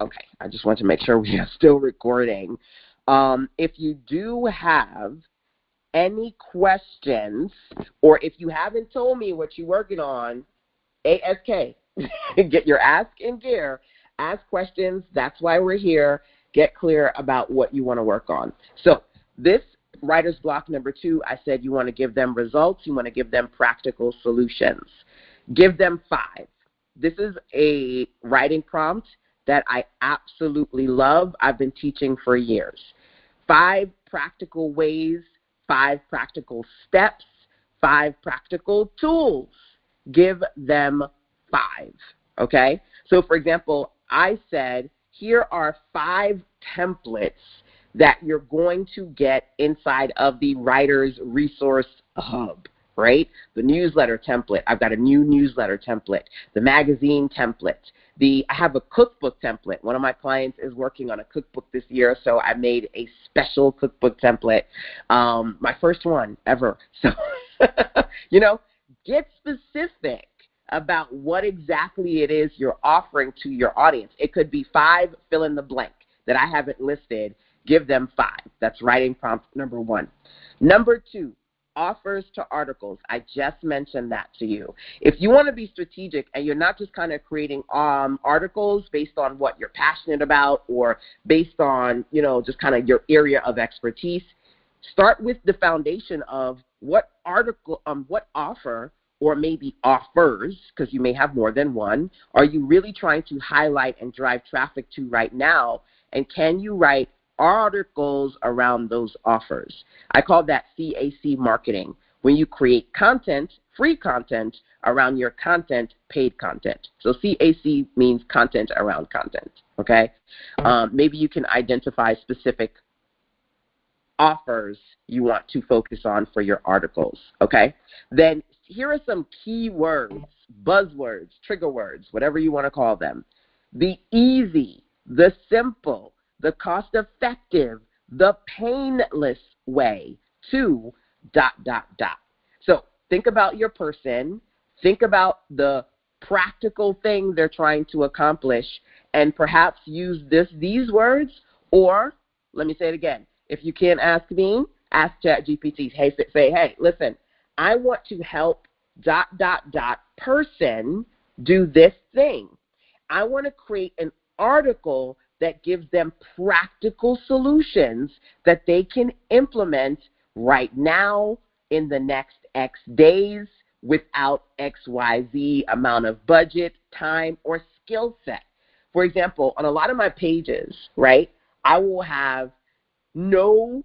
okay, I just want to make sure we are still recording. If you do have any questions, or if you haven't told me what you're working on, ASK, get your ask in gear, ask questions. That's why we're here. Get clear about what you want to work on. So this writer's block number 2, I said you want to give them results. You want to give them practical solutions. Give them 5. This is a writing prompt that I absolutely love. I've been teaching for years. 5 practical ways, 5 practical steps, 5 practical tools. Give them 5, okay? So, for example, I said, here are 5 templates that you're going to get inside of the Writer's Resource Hub, right? The newsletter template. I've got a new newsletter template. The magazine template. I have a cookbook template. One of my clients is working on a cookbook this year, so I made a special cookbook template. My first one ever. So, you know, get specific about what exactly it is you're offering to your audience. It could be 5 fill in the blank that I haven't listed. give them 5. That's writing prompt number 1. Number 2, offers to articles. I just mentioned that to you. If you want to be strategic and you're not just kind of creating articles based on what you're passionate about or based on, just kind of your area of expertise, start with the foundation of what article, what offer, or maybe offers, because you may have more than one, are you really trying to highlight and drive traffic to right now? And can you write articles around those offers? I call that CAC marketing. When you create content, free content, around your content, paid content. So CAC means content around content, okay? Maybe you can identify specific offers you want to focus on for your articles, okay? Then here are some key words, buzzwords, trigger words, whatever you want to call them. The easy, the simple, the cost-effective, the painless way to ... So think about your person, think about the practical thing they're trying to accomplish, and perhaps use these words, or let me say it again. If you can't ask me, ask ChatGPT. Say, hey, listen, I want to help ... person do this thing. I want to create an article that gives them practical solutions that they can implement right now in the next X days without XYZ amount of budget, time, or skill set. For example, on a lot of my pages, right, I will have no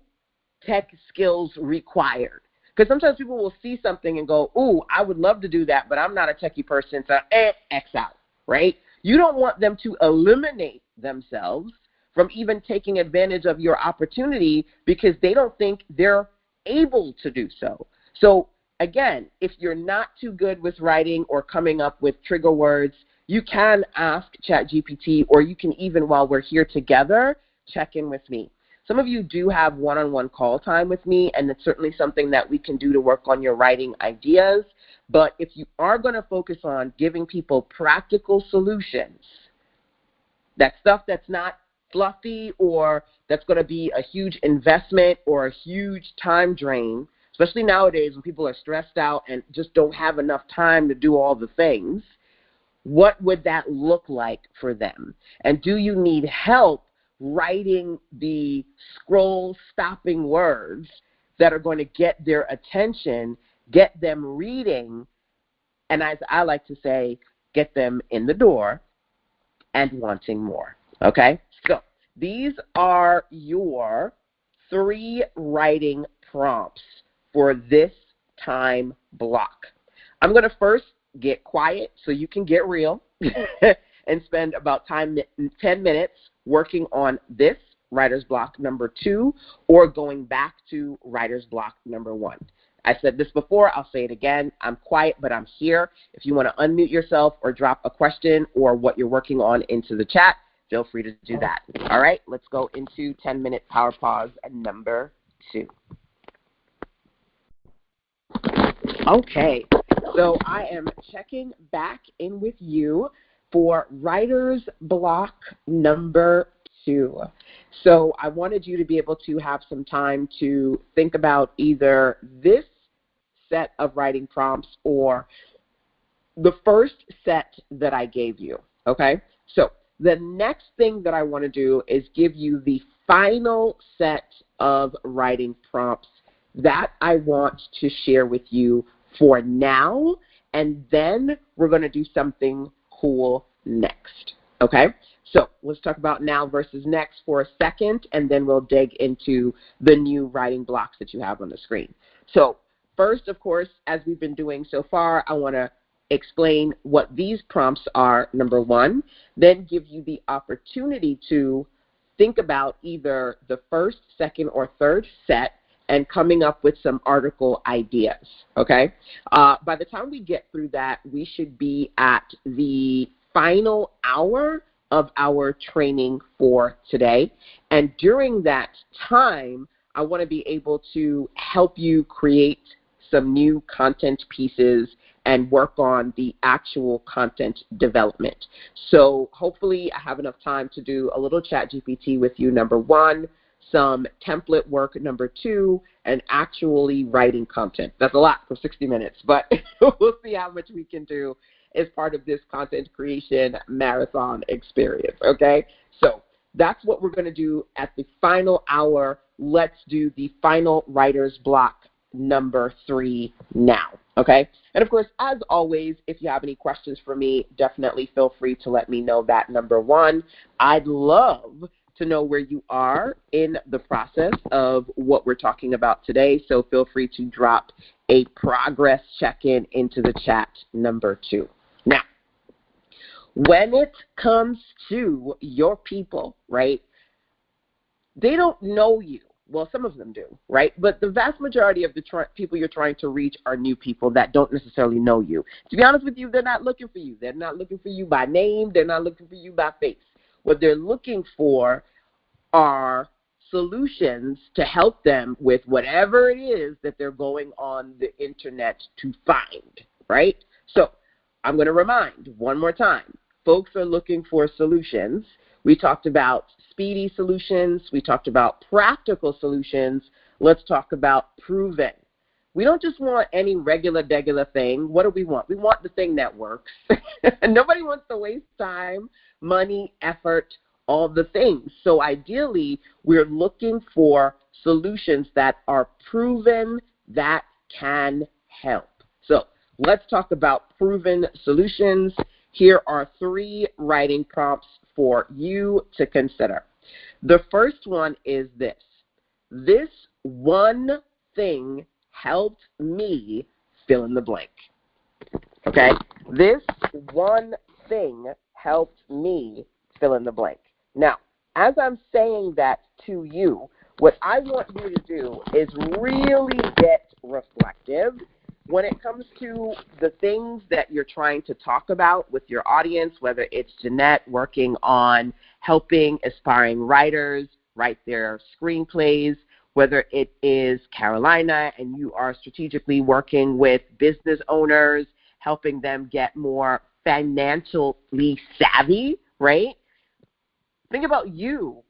tech skills required. Because sometimes people will see something and go, ooh, I would love to do that, but I'm not a techie person, so X out, right? You don't want them to eliminate themselves from even taking advantage of your opportunity because they don't think they're able to do so. So again, if you're not too good with writing or coming up with trigger words, you can ask ChatGPT, or you can even, while we're here together, check in with me. Some of you do have one-on-one call time with me, and it's certainly something that we can do to work on your writing ideas. But if you are going to focus on giving people practical solutions, that stuff that's not fluffy or that's going to be a huge investment or a huge time drain, especially nowadays when people are stressed out and just don't have enough time to do all the things, what would that look like for them? And do you need help writing the scroll-stopping words that are going to get their attention, get them reading, and as I like to say, get them in the door and wanting more, okay? So these are your 3 writing prompts for this time block. I'm going to first get quiet so you can get real and spend about 10 minutes working on this writer's block number 2 or going back to writer's block number 1. I said this before, I'll say it again. I'm quiet, but I'm here. If you want to unmute yourself or drop a question or what you're working on into the chat, feel free to do that. All right, let's go into 10-minute power pause number 2. Okay, so I am checking back in with you for writer's block number 2. So I wanted you to be able to have some time to think about either this set of writing prompts or the first set that I gave you, okay? So the next thing that I want to do is give you the final set of writing prompts that I want to share with you for now, and then we're going to do something cool next, okay? So let's talk about now versus next for a second, and then we'll dig into the new writing blocks that you have on the screen. So first, of course, as we've been doing so far, I want to explain what these prompts are, number 1, then give you the opportunity to think about either the first, second, or third set and coming up with some article ideas, okay? By the time we get through that, we should be at the final hour of our training for today. And during that time, I want to be able to help you create some new content pieces and work on the actual content development. So hopefully I have enough time to do a little chat GPT with you, number 1, some template work, number 2, and actually writing content. That's a lot for 60 minutes, but we'll see how much we can do as part of this content creation marathon experience, okay? So that's what we're going to do at the final hour. Let's do the final writer's block number 3 now, okay? And of course, as always, if you have any questions for me, definitely feel free to let me know that. Number 1, I'd love to know where you are in the process of what we're talking about today, so feel free to drop a progress check-in into the chat. Number 2. Now, when it comes to your people, right, they don't know you. Well, some of them do, right? But the vast majority of the people you're trying to reach are new people that don't necessarily know you. To be honest with you, they're not looking for you. They're not looking for you by name. They're not looking for you by face. What they're looking for are solutions to help them with whatever it is that they're going on the internet to find, right? So I'm going to remind one more time. Folks are looking for solutions. We talked about speedy solutions. We talked about practical solutions. Let's talk about proven. We don't just want any regular thing. What do we want? We want the thing that works. Nobody wants to waste time, money, effort, all the things. So ideally, we're looking for solutions that are proven, that can help. So let's talk about proven solutions. Here are 3 writing prompts for you to consider. The first one is this. This one thing helped me fill in the blank. Okay? This one thing helped me fill in the blank. Now, as I'm saying that to you, what I want you to do is really get reflective when it comes to the things that you're trying to talk about with your audience, whether it's Jeanette working on helping aspiring writers write their screenplays, whether it is Carolina and you are strategically working with business owners, helping them get more financially savvy, right? Think about you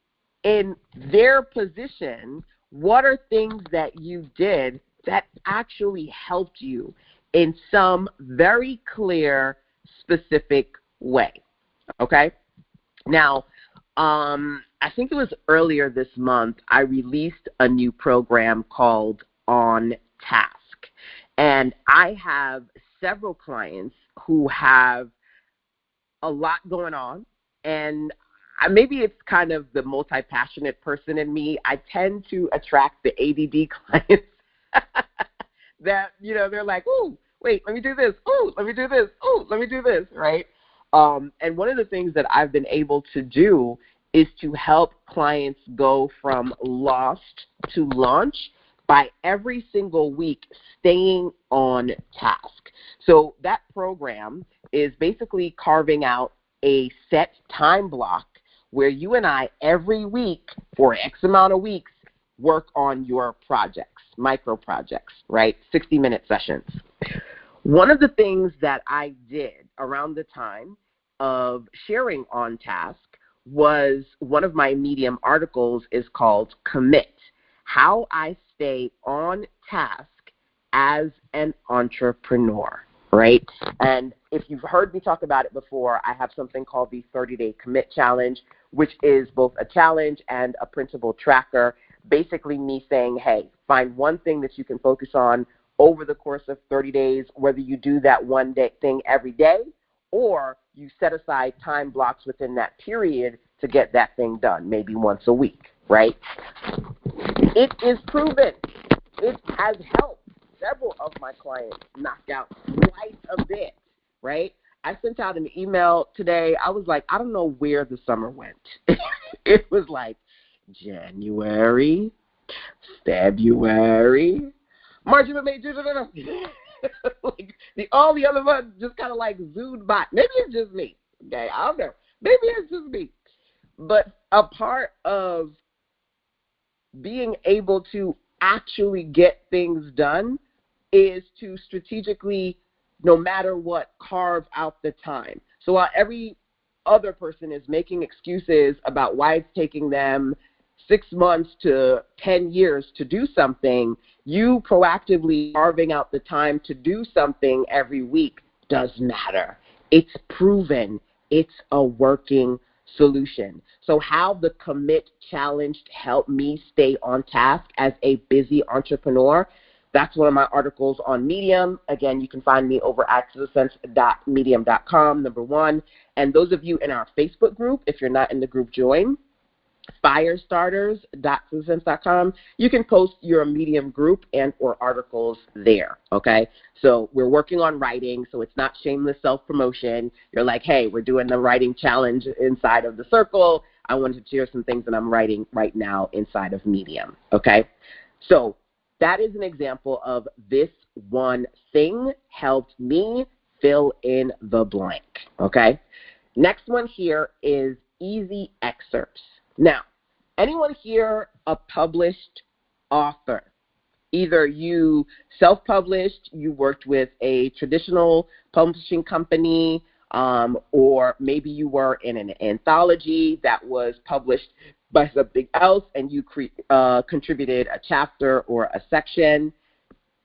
in their position. What are things that you did that actually helped you in some very clear, specific way, okay? Now, I think it was earlier this month, I released a new program called On Task. And I have several clients who have a lot going on, and maybe it's kind of the multi-passionate person in me. I tend to attract the ADD clients that, you know, they're like, ooh, wait, let me do this. Ooh, let me do this. Ooh, let me do this, right? And one of the things that I've been able to do is to help clients go from lost to launch by every single week staying on task. So that program is basically carving out a set time block where you and I every week for X amount of weeks work on your projects, micro projects, right? 60-minute sessions. One of the things that I did around the time of sharing On Task was one of my Medium articles is called Commit, How I Stay on Task as an Entrepreneur, right? And if you've heard me talk about it before, I have something called the 30-Day Commit Challenge, which is both a challenge and a printable tracker, basically me saying, hey, find one thing that you can focus on over the course of 30 days, whether you do that one day thing every day or you set aside time blocks within that period to get that thing done, maybe once a week, right? It is proven. It has helped several of my clients knock out quite a bit, right? I sent out an email today. I was like, I don't know where the summer went. It was like January, February, March, April, May, June, like all the other months just kind of like zoomed by. Maybe it's just me. Okay, I don't know. Maybe it's just me. But a part of being able to actually get things done is to strategically, no matter what, carve out the time. So while every other person is making excuses about why it's taking them 6 months to 10 years to do something, you proactively carving out the time to do something every week does matter. It's proven. It's a working solution. So how the Commit Challenge helped me stay on task as a busy entrepreneur, that's one of my articles on Medium. Again, you can find me over at sistasense.medium.com, number one. And those of you in our Facebook group, if you're not in the group, join firestarters.sistasense.com. You can post your Medium group and or articles there, okay? So we're working on writing, so it's not shameless self-promotion. You're like, hey, we're doing the writing challenge inside of the circle. I wanted to share some things that I'm writing right now inside of Medium, okay? So that is an example of this one thing helped me fill in the blank, okay? Next one here is easy excerpts. Now, anyone here a published author? Either you self-published, you worked with a traditional publishing company, or maybe you were in an anthology that was published by something else and you contributed a chapter or a section,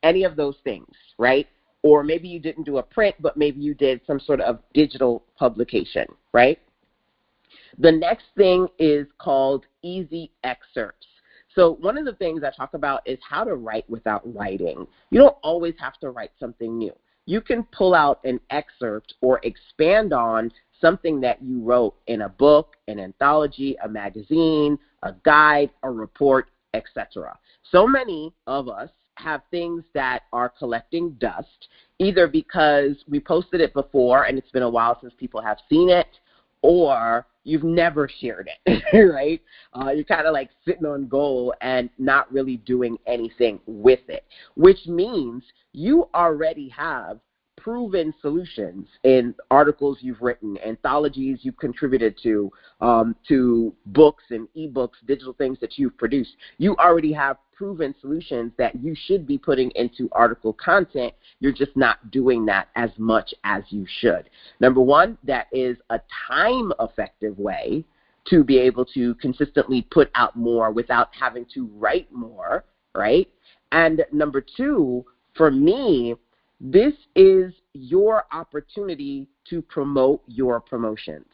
any of those things, right? Or maybe you didn't do a print, but maybe you did some sort of digital publication, right? The next thing is called easy excerpts. So one of the things I talk about is how to write without writing. You don't always have to write something new. You can pull out an excerpt or expand on something that you wrote in a book, an anthology, a magazine, a guide, a report, etc. So many of us have things that are collecting dust, either because we posted it before and it's been a while since people have seen it, or you've never shared it, right? You're kind of like sitting on goal and not really doing anything with it, which means you already have proven solutions in articles you've written, anthologies you've contributed to books and ebooks, digital things that you've produced. You already have proven solutions that you should be putting into article content. You're just not doing that as much as you should. Number one, that is a time-effective way to be able to consistently put out more without having to write more, right? And number two, for me, this is your opportunity to promote your promotions.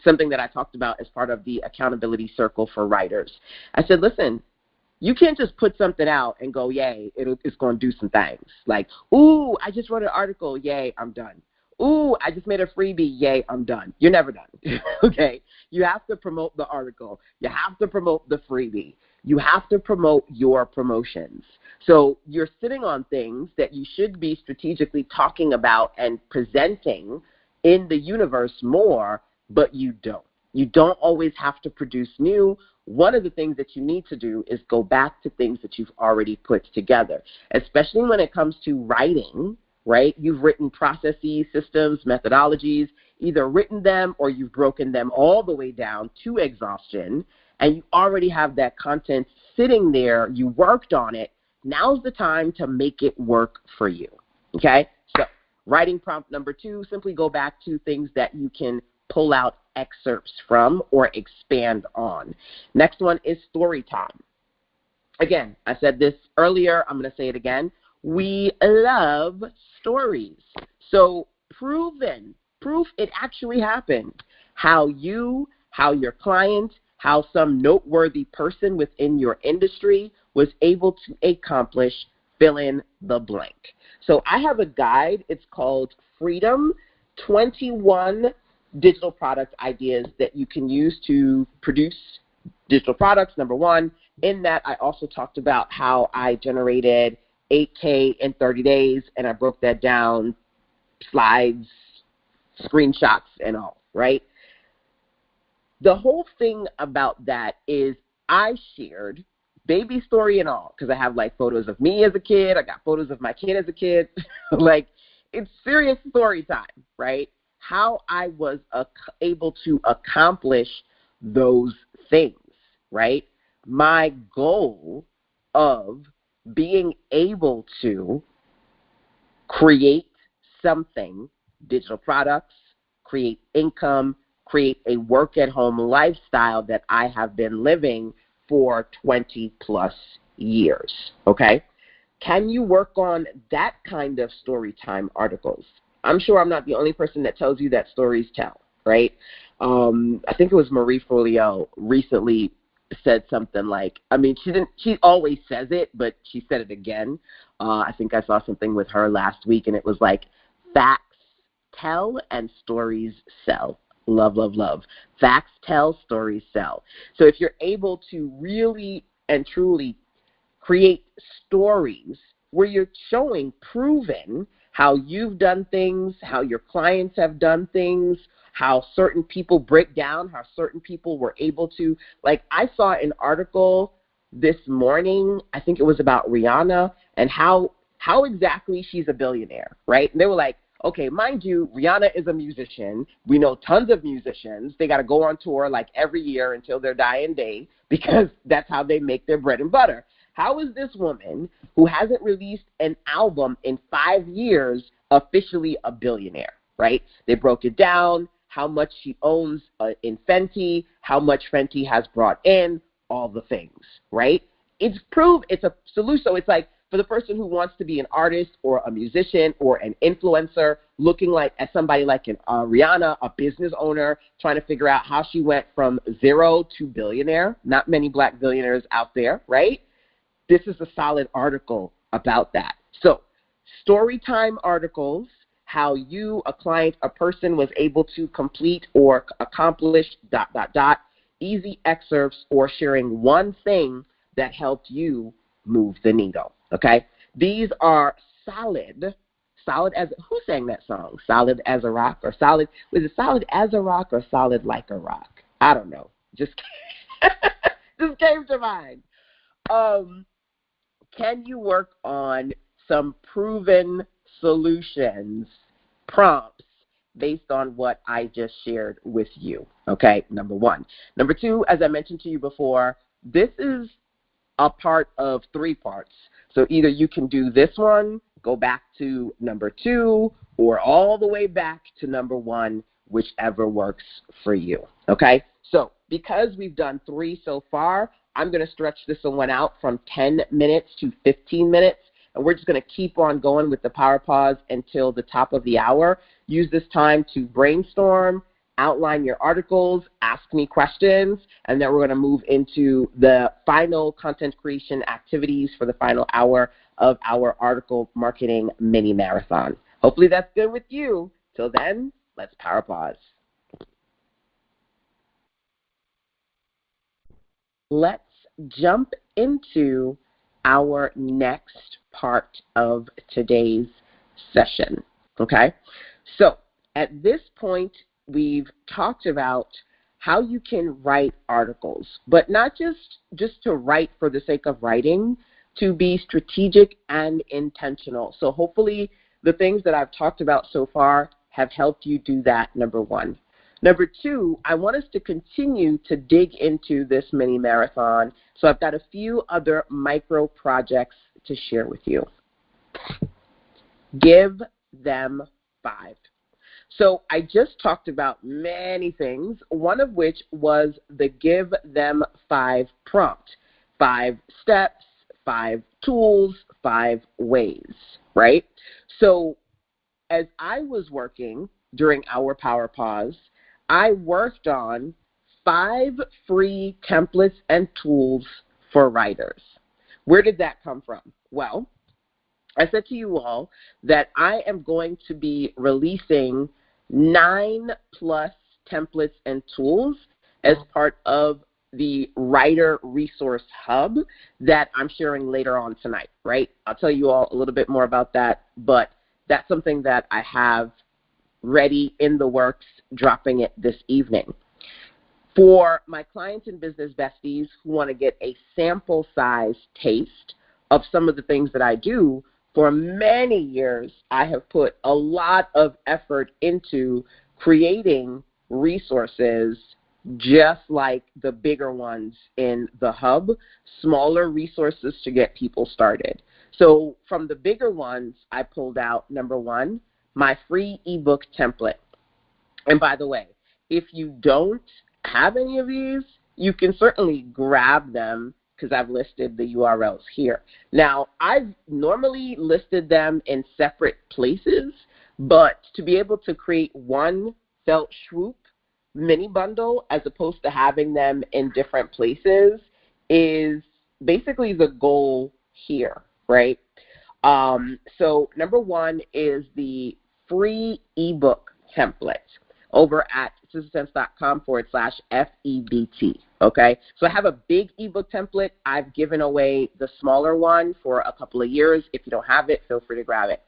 Something that I talked about as part of the accountability circle for writers. I said, listen, you can't just put something out and go, yay, it's going to do some things. Like, ooh, I just wrote an article, yay, I'm done. Ooh, I just made a freebie, yay, I'm done. You're never done, okay? You have to promote the article. You have to promote the freebie. You have to promote your promotions. So you're sitting on things that you should be strategically talking about and presenting in the universe more, but you don't. You don't always have to produce new. One of the things that you need to do is go back to things that you've already put together, especially when it comes to writing, right? You've written processes, systems, methodologies, either written them or you've broken them all the way down to exhaustion, and you already have that content sitting there. You worked on it. Now's the time to make it work for you, okay? So writing prompt number two, simply go back to things that you can pull out excerpts from or expand on. Next one is story time. Again, I said this earlier. I'm going to say it again. We love stories. So proof it actually happened. How you, how your client, how some noteworthy person within your industry was able to accomplish fill in the blank. So I have a guide. It's called Freedom 21 Digital Product Ideas that you can use to produce digital products, number one. In that, I also talked about how I generated 8K in 30 days, and I broke that down, slides, screenshots, and all, right? The whole thing about that is I shared, baby story and all, because I have like photos of me as a kid, I got photos of my kid as a kid, like it's serious story time, right? How I was able to accomplish those things, right? My goal of being able to create something, digital products, create income, create a work-at-home lifestyle that I have been living for 20-plus years, okay? Can you work on that kind of story time articles? I'm sure I'm not the only person that tells you that stories tell, right? I think it was Marie Forleo recently said something like, I mean, she always says it, but she said it again. I think I saw something with her last week, and it was like, facts tell and stories sell. Love, love, love. Facts tell, stories sell. So if you're able to really and truly create stories where you're showing, proven how you've done things, how your clients have done things, how certain people break down, how certain people were able to, like I saw an article this morning, I think it was about Rihanna and how exactly she's a billionaire, right? And they were like, okay, mind you, Rihanna is a musician. We know tons of musicians. They got to go on tour like every year until their dying day because that's how they make their bread and butter. How is this woman who hasn't released an album in 5 years officially a billionaire, right? They broke it down, how much she owns in Fenty, how much Fenty has brought in, all the things, right? It's a solution. So it's like for the person who wants to be an artist or a musician or an influencer, looking like at somebody like Rihanna, a business owner, trying to figure out how she went from zero to billionaire. Not many black billionaires out there, right? This is a solid article about that. So storytime articles, how you, a client, a person was able to complete or accomplish ... Easy excerpts or sharing one thing that helped you move the needle, okay? These are solid as, who sang that song? Solid as a rock or solid, was it solid as a rock or solid like a rock? I don't know. Just came to mind. Can you work on some proven solutions, prompts, based on what I just shared with you, okay? Number one. Number two, as I mentioned to you before, this is a part of 3 parts. So either you can do this one, go back to number 2, or all the way back to number 1, whichever works for you, okay? So because we've done 3 so far, I'm going to stretch this one out from 10 minutes to 15 minutes, and we're just going to keep on going with the Power Pause until the top of the hour. Use this time to brainstorm, outline your articles, ask me questions, and then we're going to move into the final content creation activities for the final hour of our article marketing mini marathon. Hopefully that's good with you. Till then, let's Power Pause. Let's jump into our next part of today's session, okay? So at this point, we've talked about how you can write articles, but not just to write for the sake of writing, to be strategic and intentional. So hopefully the things that I've talked about so far have helped you do that, number 1. Number 2, I want us to continue to dig into this mini marathon. So I've got a few other micro projects to share with you. Give them 5. So I just talked about many things, one of which was the Give Them 5 prompt. 5 steps, 5 tools, 5 ways, right? So as I was working during our Power Pause, I worked on 5 free templates and tools for writers. Where did that come from? Well, I said to you all that I am going to be releasing 9+ templates and tools as part of the Writer Resource Hub that I'm sharing later on tonight, right? I'll tell you all a little bit more about that, but that's something that I have ready in the works, dropping it this evening. For my clients and business besties who want to get a sample size taste of some of the things that I do, for many years I have put a lot of effort into creating resources just like the bigger ones in the hub, smaller resources to get people started. So from the bigger ones, I pulled out, number 1, my free ebook template. And by the way, if you don't have any of these, you can certainly grab them because I've listed the URLs here. Now, I've normally listed them in separate places, but to be able to create one felt swoop mini bundle as opposed to having them in different places is basically the goal here, right? So number one is the free ebook template over at sistersense.com/FEBT, okay? So I have a big ebook template. I've given away the smaller one for a couple of years. If you don't have it, feel free to grab it.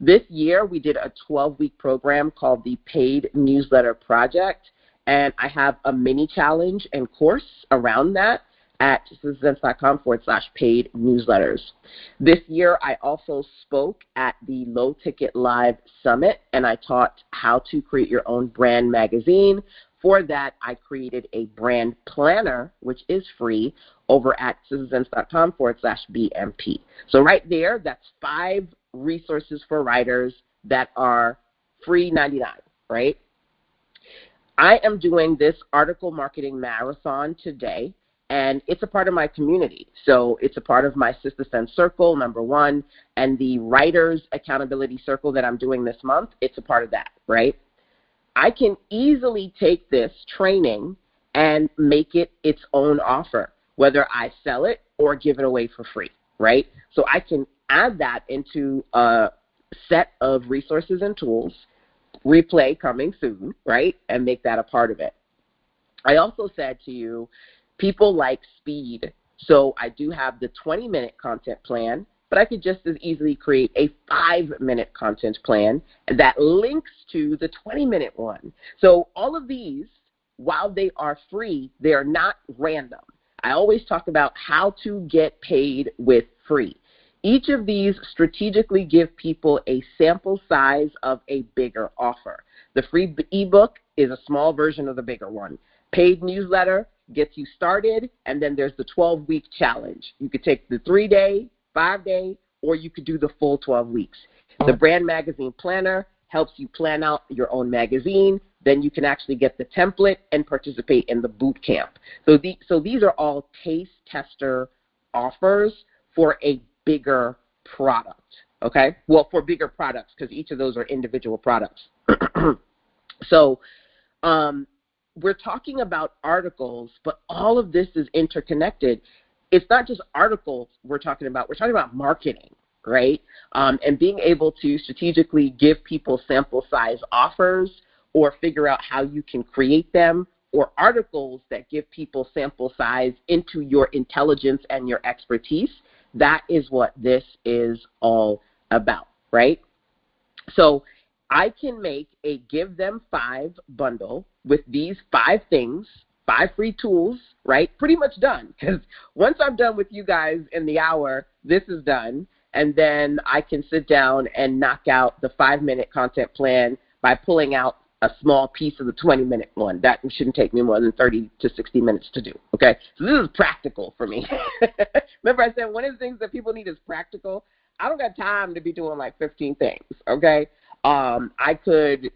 This year, we did a 12-week program called the Paid Newsletter Project, and I have a mini challenge and course around that at sistersense.com/paid newsletters. This year, I also spoke at the Low Ticket Live Summit, and I taught how to create your own brand magazine. For that, I created a brand planner, which is free, over at sistersense.com/BMP. So right there, that's 5 resources for writers that are free 99, right? I am doing this article marketing marathon today, and it's a part of my community. So it's a part of my Sister Sense Circle, number one, and the Writers Accountability Circle that I'm doing this month, it's a part of that, right? I can easily take this training and make it its own offer, whether I sell it or give it away for free, right? So I can add that into a set of resources and tools, replay coming soon, right, and make that a part of it. I also said to you, people like speed. So I do have the 20-minute content plan, but I could just as easily create a 5-minute content plan that links to the 20-minute one. So all of these, while they are free, they are not random. I always talk about how to get paid with free. Each of these strategically give people a sample size of a bigger offer. The free ebook is a small version of the bigger one. Paid newsletter gets you started, and then there's the 12-week challenge. You could take the 3-day, 5-day, or you could do the full 12 weeks. The brand magazine planner helps you plan out your own magazine. Then you can actually get the template and participate in the boot camp. So these are all taste tester offers for a bigger product, okay? Well, for bigger products, because each of those are individual products. So we're talking about articles, but all of this is interconnected. It's not just articles we're talking about marketing, right? And being able to strategically give people sample size offers or figure out how you can create them, or articles that give people sample size into your intelligence and your expertise. That is what this is all about, right? So I can make a Give Them 5 bundle with these 5 things, 5 free tools, right? Pretty much done, because once I'm done with you guys in the hour, this is done, and then I can sit down and knock out the 5-minute content plan by pulling out a small piece of the 20-minute one. That shouldn't take me more than 30 to 60 minutes to do, okay? So this is practical for me. Remember I said one of the things that people need is practical. I don't got time to be doing like 15 things, okay? I could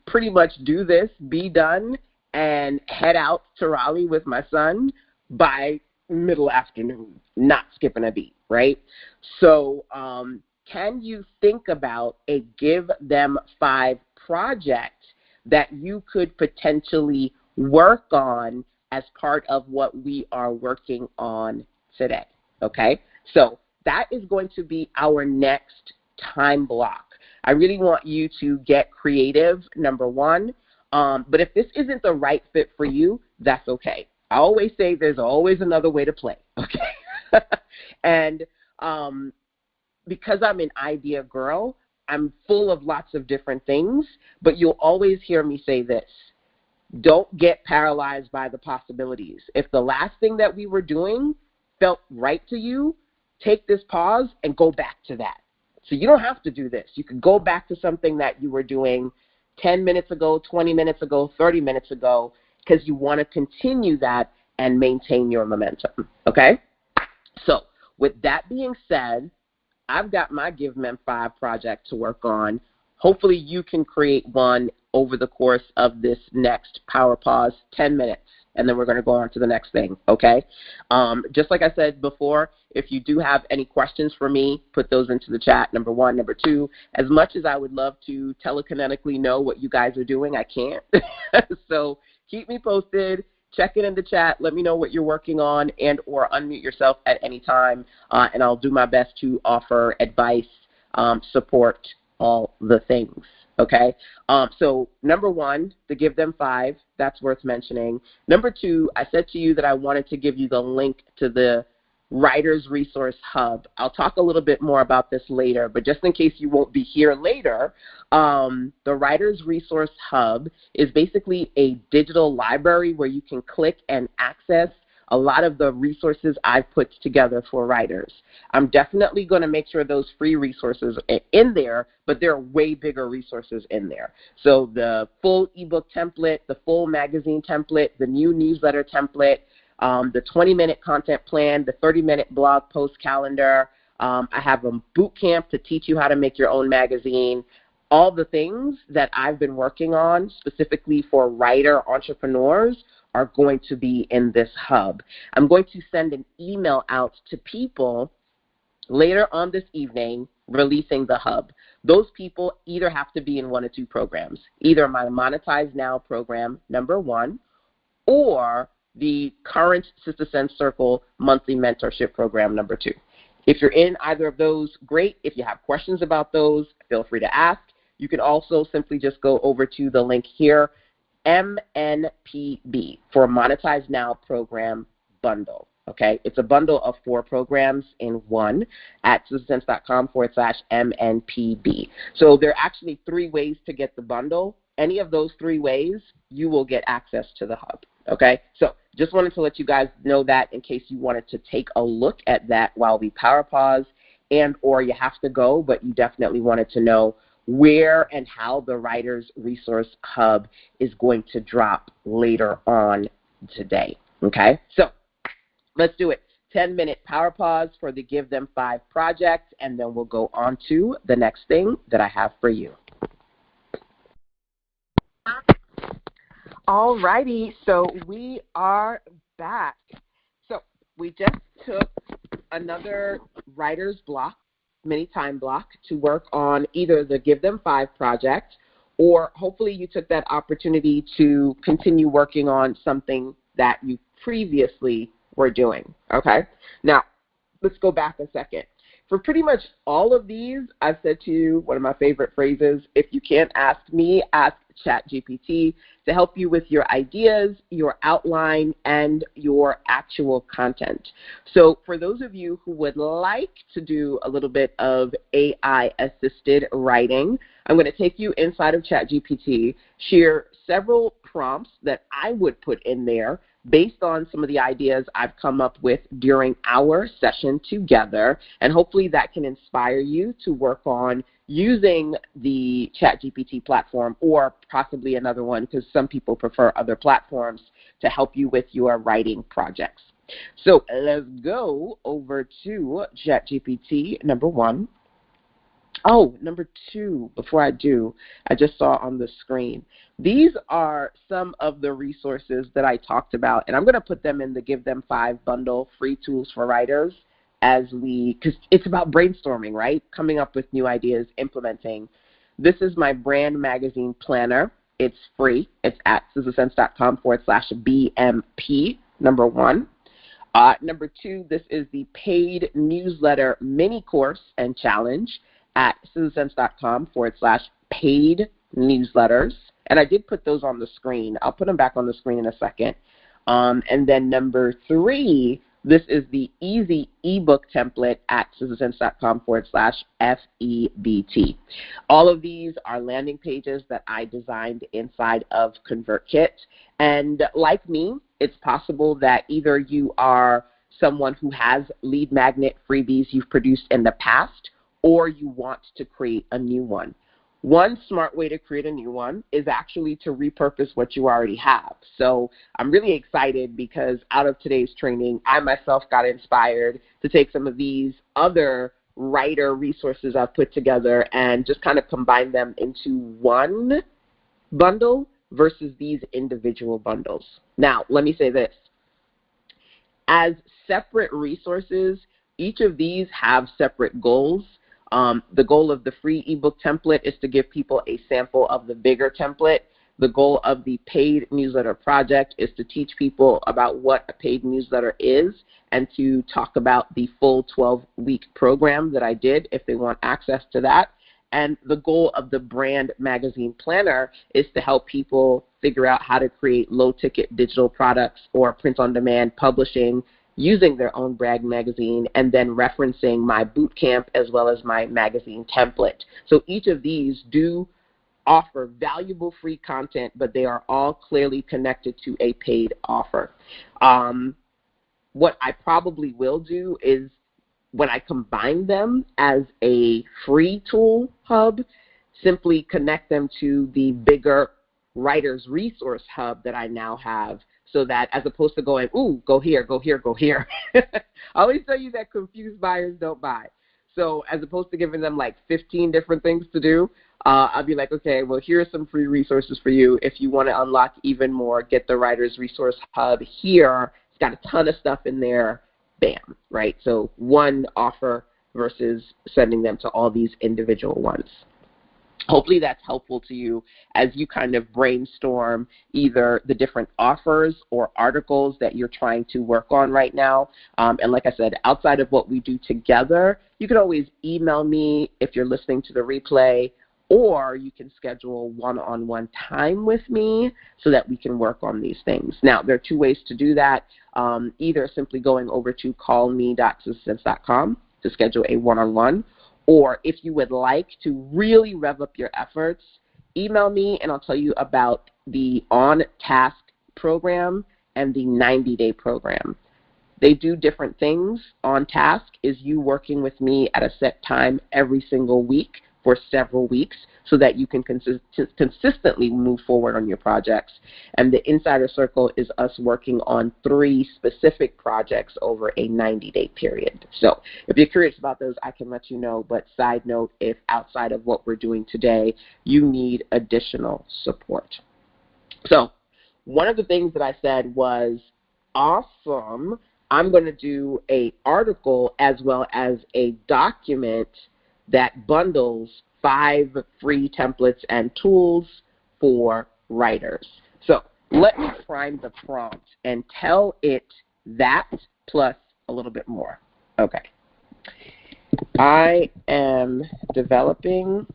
pretty much do this, be done, and head out to Raleigh with my son by middle afternoon, not skipping a beat, right? So can you think about a Give Them 5 project that you could potentially work on as part of what we are working on today, okay? So that is going to be our next time block. I really want you to get creative, number one, but if this isn't the right fit for you, that's okay. I always say there's always another way to play, okay? And because I'm an idea girl, I'm full of lots of different things, but you'll always hear me say this: don't get paralyzed by the possibilities. If the last thing that we were doing felt right to you, take this pause and go back to that. So you don't have to do this. You can go back to something that you were doing 10 minutes ago, 20 minutes ago, 30 minutes ago, because you want to continue that and maintain your momentum, okay? So with that being said, I've got my Give Them 5 project to work on Hopefully you can create one over the course of this next power pause, 10 minutes, and then we're going to go on to the next thing, okay? Just like I said before, if you do have any questions for me, put those into the chat, number one. Number two, as much as I would love to telekinetically know what you guys are doing, I can't. So keep me posted. Check it in the chat. Let me know what you're working on and or unmute yourself at any time, and I'll do my best to offer advice, support, all the things, okay? So number one, to give them 5, that's worth mentioning. Number two, I said to you that I wanted to give you the link to the Writers Resource Hub. I'll talk a little bit more about this later, but just in case you won't be here later, the Writers Resource Hub is basically a digital library where you can click and access a lot of the resources I've put together for writers. I'm definitely going to make sure those free resources are in there, but there are way bigger resources in there. So the full ebook template, the full magazine template, the new newsletter template, the 20-minute content plan, the 30-minute blog post calendar. I have a boot camp to teach you how to make your own magazine. All the things that I've been working on specifically for writer entrepreneurs are going to be in this hub. I'm going to send an email out to people later on this evening releasing the hub. Those people either have to be in one of 2 programs, either my Monetize Now program, number 1, or the current Sister Sense Circle monthly mentorship program, number 2. If you're in either of those, great. If you have questions about those, feel free to ask. You can also simply just go over to the link here, MNPB, for Monetize Now program bundle. Okay, it's a bundle of 4 programs in one at sistersense.com/MNPB. So there are actually 3 ways to get the bundle. Any of those 3 ways, you will get access to the hub. Okay, so just wanted to let you guys know that in case you wanted to take a look at that while we power pause, and or you have to go, but you definitely wanted to know where and how the Writers Resource Hub is going to drop later on today, okay? So let's do it. 10-minute power pause for the Give Them 5 project, and then we'll go on to the next thing that I have for you. All righty, so we are back. So we just took another writer's block, mini time block, to work on either the Give Them 5 project, or hopefully you took that opportunity to continue working on something that you previously were doing, okay? Now, let's go back a second. For pretty much all of these, I've said to you, one of my favorite phrases, if you can't ask me, ask ChatGPT to help you with your ideas, your outline, and your actual content. So for those of you who would like to do a little bit of AI-assisted writing, I'm going to take you inside of ChatGPT, share several prompts that I would put in there based on some of the ideas I've come up with during our session together, and hopefully that can inspire you to work on using the ChatGPT platform, or possibly another one, because some people prefer other platforms to help you with your writing projects. So let's go over to ChatGPT number 1. Oh, number 2, before I do, I just saw on the screen. These are some of the resources that I talked about, and I'm going to put them in the Give Them 5 bundle, free tools for writers, because it's about brainstorming, right? Coming up with new ideas, implementing. This is my brand magazine planner. It's free. It's at sistersense.com/BMP, number 1. Number 2, this is the paid newsletter mini course and challenge at sistersense.com/paid newsletters. And I did put those on the screen. I'll put them back on the screen in a second. And then number 3, this is the easy ebook template at sistersense.com/FEBT. All of these are landing pages that I designed inside of ConvertKit. And like me, it's possible that either you are someone who has lead magnet freebies you've produced in the past, or you want to create a new one. One smart way to create a new one is actually to repurpose what you already have. So I'm really excited because out of today's training, I myself got inspired to take some of these other writer resources I've put together and just kind of combine them into one bundle versus these individual bundles. Now, let me say this. As separate resources, each of these have separate goals. The goal of the free ebook template is to give people a sample of the bigger template. The goal of the paid newsletter project is to teach people about what a paid newsletter is and to talk about the full 12-week program that I did if they want access to that. And the goal of the brand magazine planner is to help people figure out how to create low-ticket digital products or print-on-demand publishing using their own brand magazine and then referencing my bootcamp as well as my magazine template. So each of these do offer valuable free content, but they are all clearly connected to a paid offer. What I probably will do is when I combine them as a free tool hub, simply connect them to the bigger writer's resource hub that I now have, so that as opposed to going, ooh, go here, go here, go here. I always tell you that confused buyers don't buy. So as opposed to giving them like 15 different things to do, I'll be like, okay, well, here are some free resources for you. If you want to unlock even more, get the writer's resource hub here. It's got a ton of stuff in there. Bam, right? So one offer versus sending them to all these individual ones. Hopefully that's helpful to you as you kind of brainstorm either the different offers or articles that you're trying to work on right now. And like I said, outside of what we do together, you can always email me if you're listening to the replay, or you can schedule one-on-one time with me so that we can work on these things. Now, there are two ways to do that. Either simply going over to callme.sistasense.com to schedule a one-on-one, or if you would like to really rev up your efforts, email me and I'll tell you about the on-task program and the 90-day program. They do different things. On task is you working with me at a set time every single week for several weeks so that you can consistently move forward on your projects. And the Insider Circle is us working on 3 specific projects over a 90-day period. So if you're curious about those, I can let you know. But side note, if outside of what we're doing today, you need additional support. So one of the things that I said was, awesome, I'm going to do an article as well as a document that bundles 5 free templates and tools for writers. So let me prime the prompt and tell it that plus a little bit more. Okay. I am developing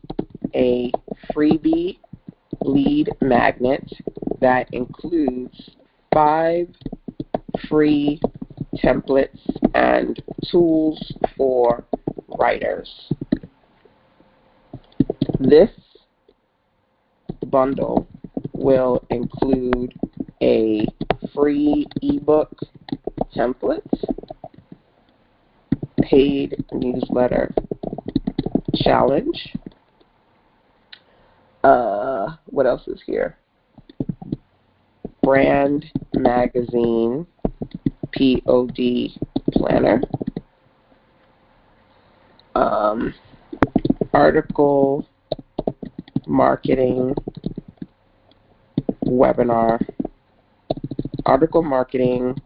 a freebie lead magnet that includes 5 free templates and tools for writers. This bundle will include a free ebook template, paid newsletter challenge. What else is here? Brand magazine POD planner. Article marketing webinar, article marketing,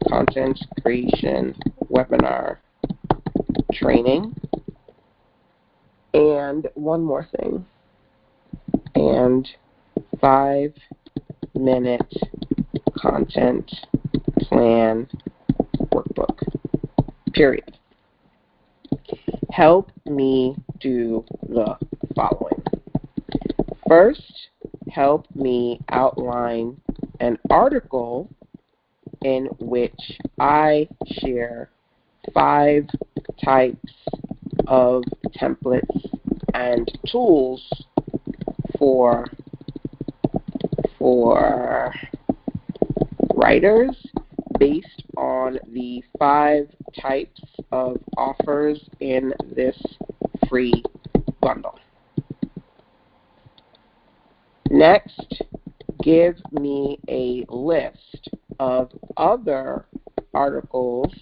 content creation webinar training, and one more thing, and 5-minute content plan workbook, period. Help me do the following. First, help me outline an article in which I share 5 types of templates and tools for writers based on the 5 types of offers in this free bundle. Next, give me a list of other articles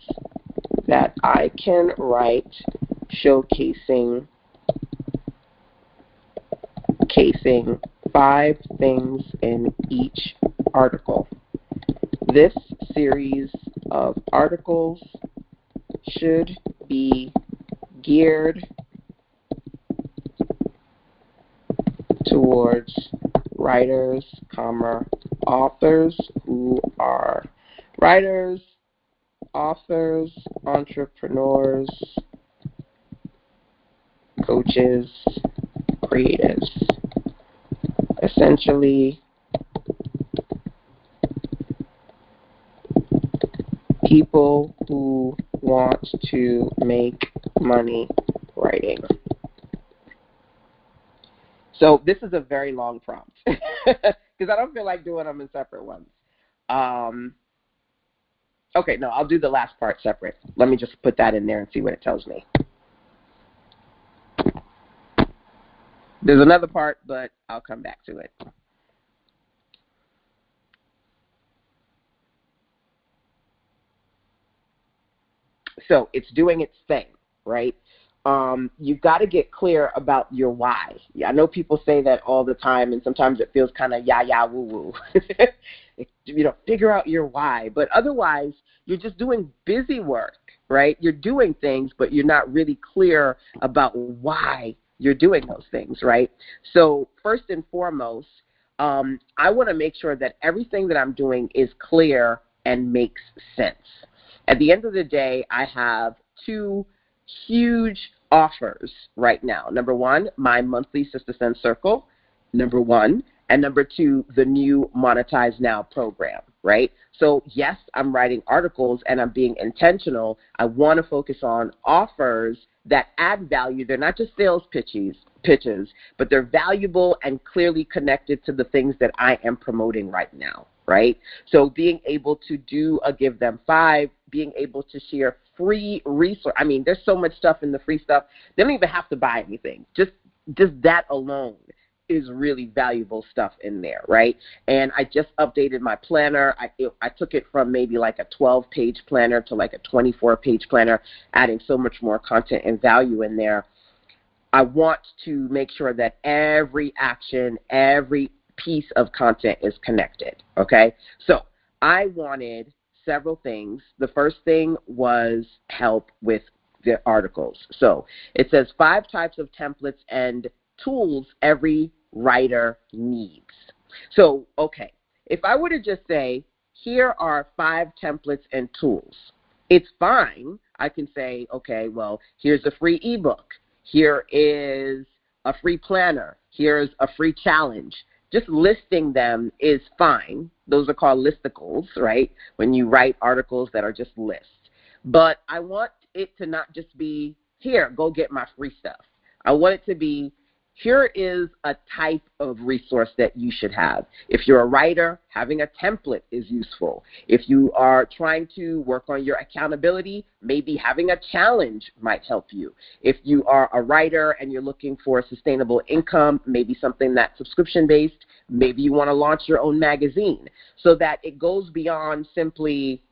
that I can write showcasing 5 things in each article. This series of articles should be geared towards writers, authors who are writers, authors, entrepreneurs, coaches, creatives. Essentially, people who want to make money writing. So this is a very long prompt because I don't feel like doing them in separate ones. Okay, no, I'll do the last part separate. Let me just put that in there and see what it tells me. There's another part, but I'll come back to it. So it's doing its thing, right? You've got to get clear about your why. Yeah, I know people say that all the time, and sometimes it feels kind of woo-woo. Figure out your why. But otherwise, you're just doing busy work, right? You're doing things, but you're not really clear about why you're doing those things, right? So first and foremost, I want to make sure that everything that I'm doing is clear and makes sense. At the end of the day, I have 2 huge offers right now. Number 1, my monthly Sister Sense Circle, number 1. And number 2, the new Monetize Now program, right? So yes, I'm writing articles and I'm being intentional. I want to focus on offers that add value. They're not just sales pitches, but they're valuable and clearly connected to the things that I am promoting right now, right? So being able to do a Give Them 5, being able to share free resource. I mean, there's so much stuff in the free stuff. They don't even have to buy anything. Just that alone is really valuable stuff in there, right? And I just updated my planner. I took it from maybe like a 12-page planner to like a 24-page planner, adding so much more content and value in there. I want to make sure that every action, every piece of content is connected, okay? So I wanted several things. The first thing was help with the articles. So it says 5 types of templates and tools every writer needs. So, okay, if I were to just say, here are 5 templates and tools, it's fine. I can say, okay, well, here's a free ebook. Here is a free planner. Here's a free challenge. Just listing them is fine. Those are called listicles, right? When you write articles that are just lists. But I want it to not just be, here, go get my free stuff. I want it to be, here is a type of resource that you should have. If you're a writer, having a template is useful. If you are trying to work on your accountability, maybe having a challenge might help you. If you are a writer and you're looking for sustainable income, maybe something that's subscription-based, maybe you want to launch your own magazine, so that it goes beyond simply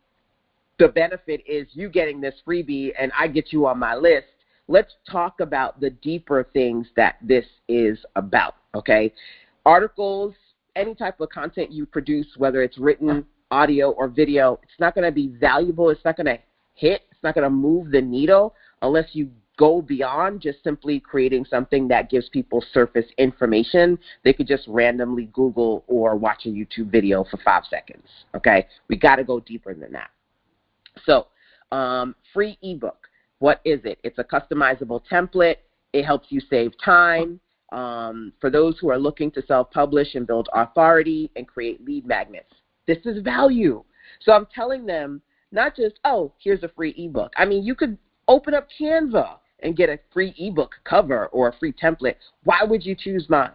the benefit is you getting this freebie and I get you on my list. Let's talk about the deeper things that this is about, okay? Articles, any type of content you produce, whether it's written, audio, or video, it's not going to be valuable. It's not going to hit. It's not going to move the needle unless you go beyond just simply creating something that gives people surface information. They could just randomly Google or watch a YouTube video for 5 seconds, okay? We got to go deeper than that. So, free ebook. What is it? It's a customizable template. It helps you save time. For those who are looking to self-publish and build authority and create lead magnets. This is value. So I'm telling them not just, oh, here's a free ebook. I mean, you could open up Canva and get a free ebook cover or a free template. Why would you choose mine,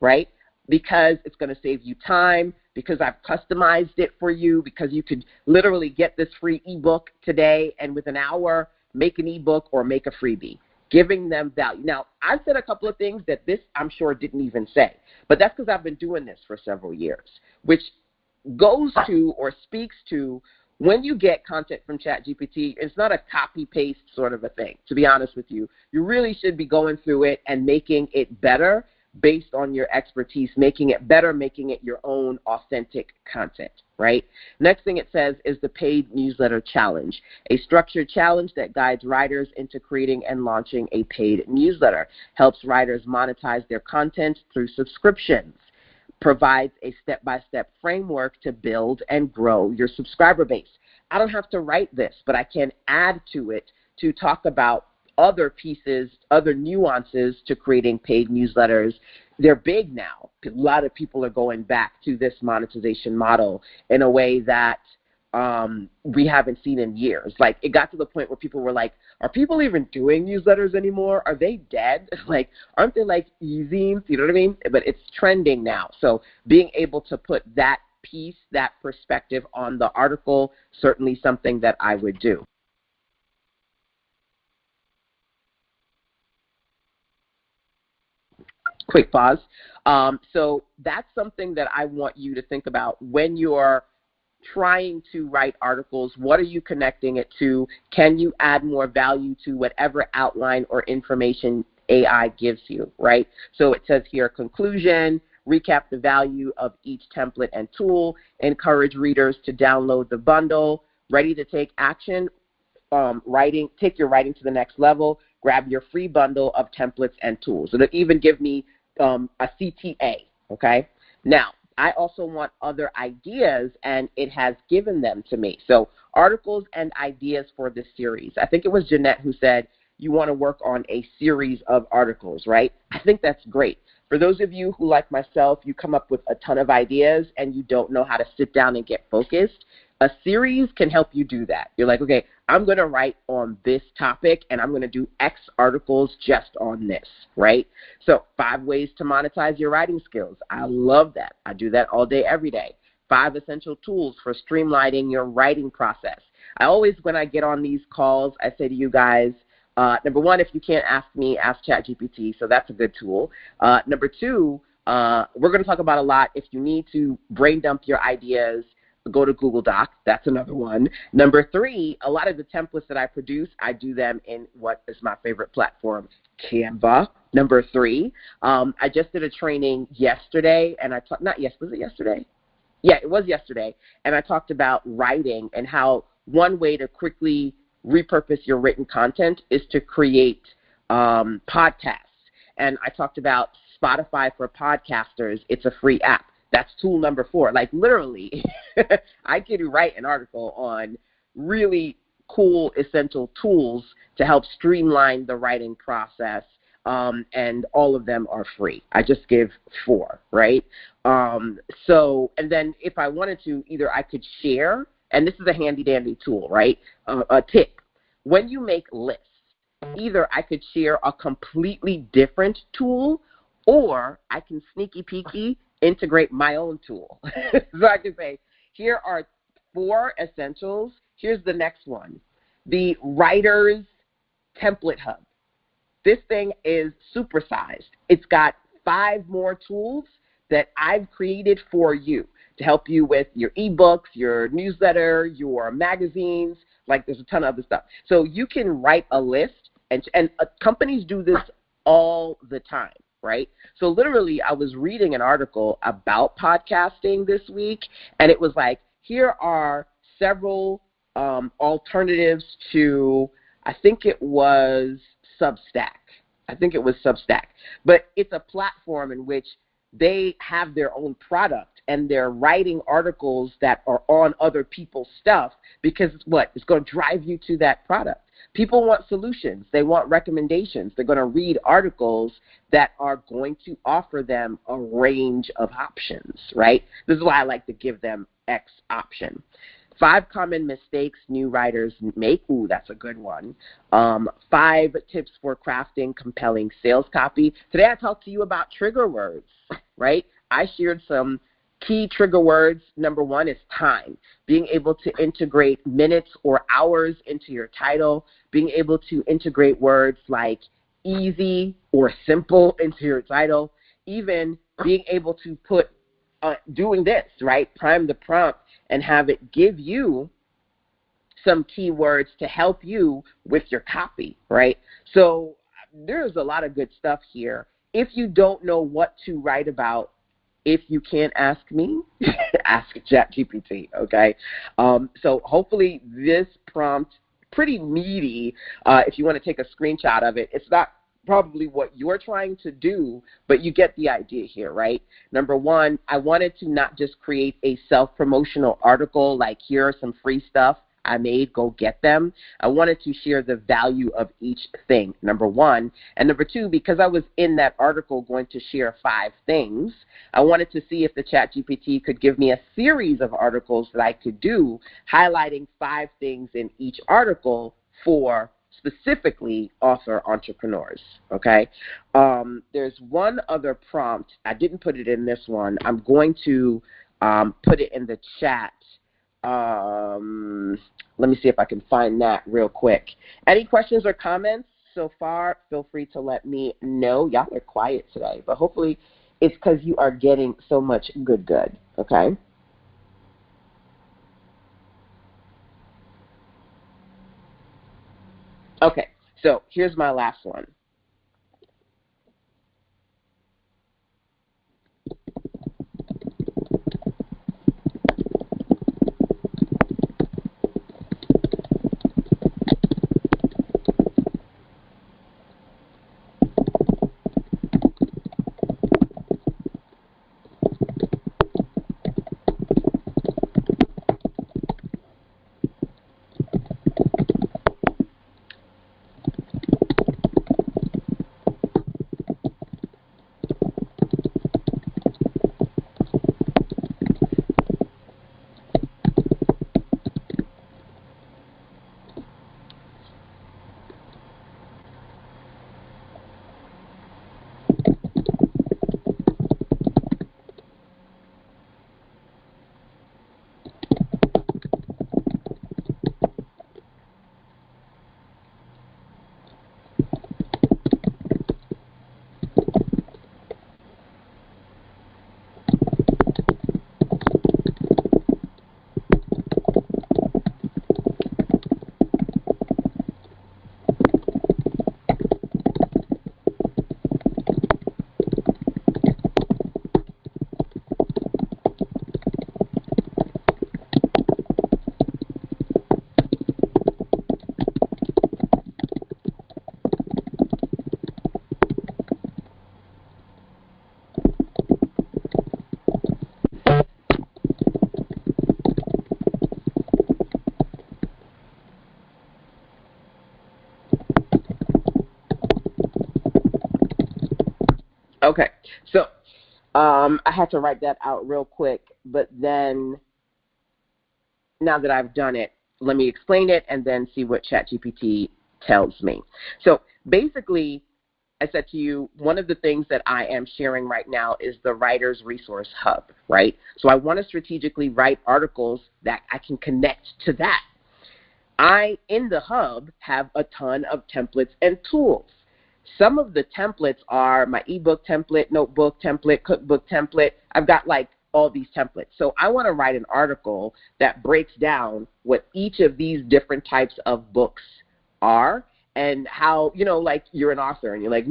right? Because it's going to save you time, because I've customized it for you, because you could literally get this free ebook today and with an hour make an ebook or make a freebie, giving them value. Now, I've said a couple of things that this, I'm sure, didn't even say, but that's because I've been doing this for several years, which goes to or speaks to when you get content from ChatGPT, it's not a copy-paste sort of a thing, to be honest with you. You really should be going through it and making it better based on your expertise, making it better, making it your own authentic content, right? Next thing it says is the paid newsletter challenge, a structured challenge that guides writers into creating and launching a paid newsletter, helps writers monetize their content through subscriptions, provides a step-by-step framework to build and grow your subscriber base. I don't have to write this, but I can add to it to talk about other pieces, other nuances to creating paid newsletters. They're big now. A lot of people are going back to this monetization model in a way that we haven't seen in years. Like, it got to the point where people were like, are people even doing newsletters anymore? Are they dead? Like, aren't they like e-zines? You know what I mean? But it's trending now. So being able to put that piece, that perspective on the article, certainly something that I would do. Quick pause. So that's something that I want you to think about when you're trying to write articles. What are you connecting it to? Can you add more value to whatever outline or information AI gives you, right? So it says here, conclusion, recap the value of each template and tool, encourage readers to download the bundle, ready to take action, take your writing to the next level, grab your free bundle of templates and tools. It'll even give me a CTA, okay? Now, I also want other ideas, and it has given them to me. So articles and ideas for this series. I think it was Jeanette who said you want to work on a series of articles, right? I think that's great. For those of you who, like myself, you come up with a ton of ideas and you don't know how to sit down and get focused, a series can help you do that. You're like, okay, I'm going to write on this topic, and I'm going to do X articles just on this, right? So 5 ways to monetize your writing skills. I love that. I do that all day, every day. 5 essential tools for streamlining your writing process. I always, when I get on these calls, I say to you guys, number 1, if you can't ask me, ask ChatGPT, so that's a good tool. Number 2, we're going to talk about a lot. If you need to brain dump your ideas, go to Google Doc. That's another one. Number 3, a lot of the templates that I produce, I do them in what is my favorite platform, Canva. Number 3, I just did a training yesterday, and was it yesterday? Yeah, it was yesterday, and I talked about writing and how one way to quickly repurpose your written content is to create podcasts. And I talked about Spotify for podcasters. It's a free app. That's tool number 4. Like, literally, I could write an article on really cool essential tools to help streamline the writing process, and all of them are free. I just give 4, right? And then if I wanted to, either I could share, and this is a handy-dandy tool, right? A tip. When you make lists, either I could share a completely different tool, or I can sneaky peeky integrate my own tool. So I can say, here are 4 essentials. Here's the next one. The Writer's Template Hub. This thing is supersized. It's got 5 more tools that I've created for you to help you with your ebooks, your newsletter, your magazines. Like, there's a ton of other stuff. So you can write a list, and companies do this all the time, right? So literally, I was reading an article about podcasting this week, and it was like, here are several alternatives to, I think it was Substack. But it's a platform in which they have their own product, and they're writing articles that are on other people's stuff because it's going to drive you to that product. People want solutions. They want recommendations. They're going to read articles that are going to offer them a range of options, right? This is why I like to give them X option. 5 common mistakes new writers make. Ooh, that's a good one. 5 tips for crafting compelling sales copy. Today I talked to you about trigger words, right? I shared some key trigger words. Number 1 is time. Being able to integrate minutes or hours into your title. Being able to integrate words like easy or simple into your title. Even being able to put doing this, right? Prime the prompt and have it give you some keywords to help you with your copy, right? So there's a lot of good stuff here. If you don't know what to write about, if you can't ask me, ask ChatGPT, okay? So hopefully this prompt, pretty meaty, if you want to take a screenshot of it. It's not probably what you're trying to do, but you get the idea here, right? Number one, I wanted to not just create a self-promotional article like here are some free stuff I made, go get them. I wanted to share the value of each thing, number one. And number two, because I was in that article going to share 5 things, I wanted to see if the ChatGPT could give me a series of articles that I could do, highlighting 5 things in each article for specifically author entrepreneurs, okay? There's one other prompt. I didn't put it in this one. I'm going to put it in the chat. Let me see if I can find that real quick. Any questions or comments so far? Feel free to let me know. Y'all are quiet today, but hopefully it's because you are getting so much good, okay? Okay, so here's my last one. Okay, so I had to write that out real quick, but then now that I've done it, let me explain it and then see what ChatGPT tells me. So basically, I said to you, one of the things that I am sharing right now is the Writer's Resource Hub, right? So I want to strategically write articles that I can connect to that. I, in the hub, have a ton of templates and tools. Some of the templates are my ebook template, notebook template, cookbook template. I've got like all these templates. So I want to write an article that breaks down what each of these different types of books are and how, you know, like you're an author and you're like,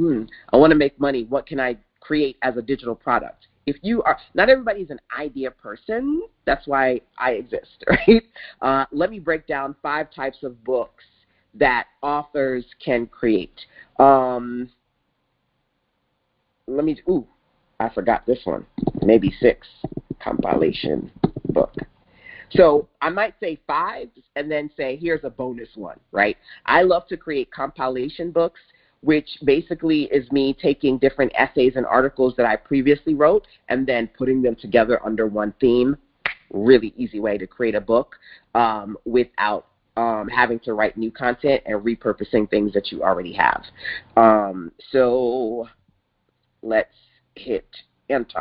I want to make money. What can I create as a digital product? If you are, not everybody's an idea person. That's why I exist, right? Let me break down 5 types of books that authors can create. I forgot this one. Maybe 6, compilation book. So I might say 5 and then say, here's a bonus one, right? I love to create compilation books, which basically is me taking different essays and articles that I previously wrote and then putting them together under one theme. Really easy way to create a book without having to write new content and repurposing things that you already have. So let's hit enter.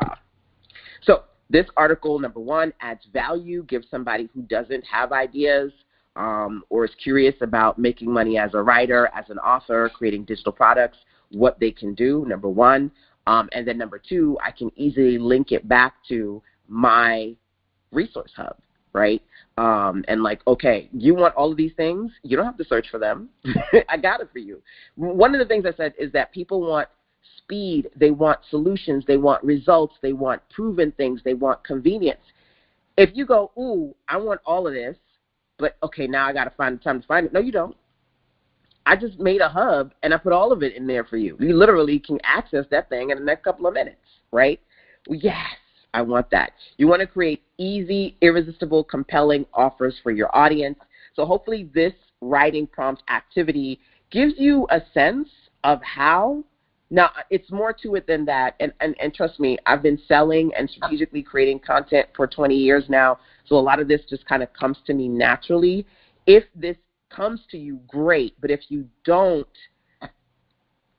So this article, number 1, adds value, gives somebody who doesn't have ideas or is curious about making money as a writer, as an author, creating digital products, what they can do, number 1. And then number 2, I can easily link it back to my resource hub, right? And like, okay, you want all of these things? You don't have to search for them. I got it for you. One of the things I said is that people want speed, they want solutions, they want results, they want proven things, they want convenience. If you go, ooh, I want all of this, but okay, now I got to find the time to find it. No, you don't. I just made a hub, and I put all of it in there for you. You literally can access that thing in the next couple of minutes, right? Well, yes, I want that. You want to create easy, irresistible, compelling offers for your audience. So hopefully this writing prompt activity gives you a sense of how. Now, it's more to it than that, and trust me, I've been selling and strategically creating content for 20 years now, so a lot of this just kind of comes to me naturally. If this comes to you, great, but if you don't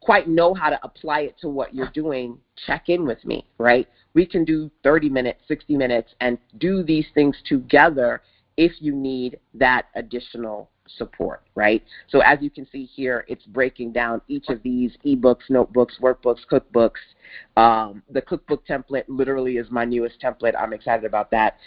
quite know how to apply it to what you're doing, check in with me, right? We can do 30 minutes, 60 minutes, and do these things together if you need that additional support, right? So as you can see here, it's breaking down each of these ebooks, notebooks, workbooks, cookbooks. The cookbook template literally is my newest template. I'm excited about that.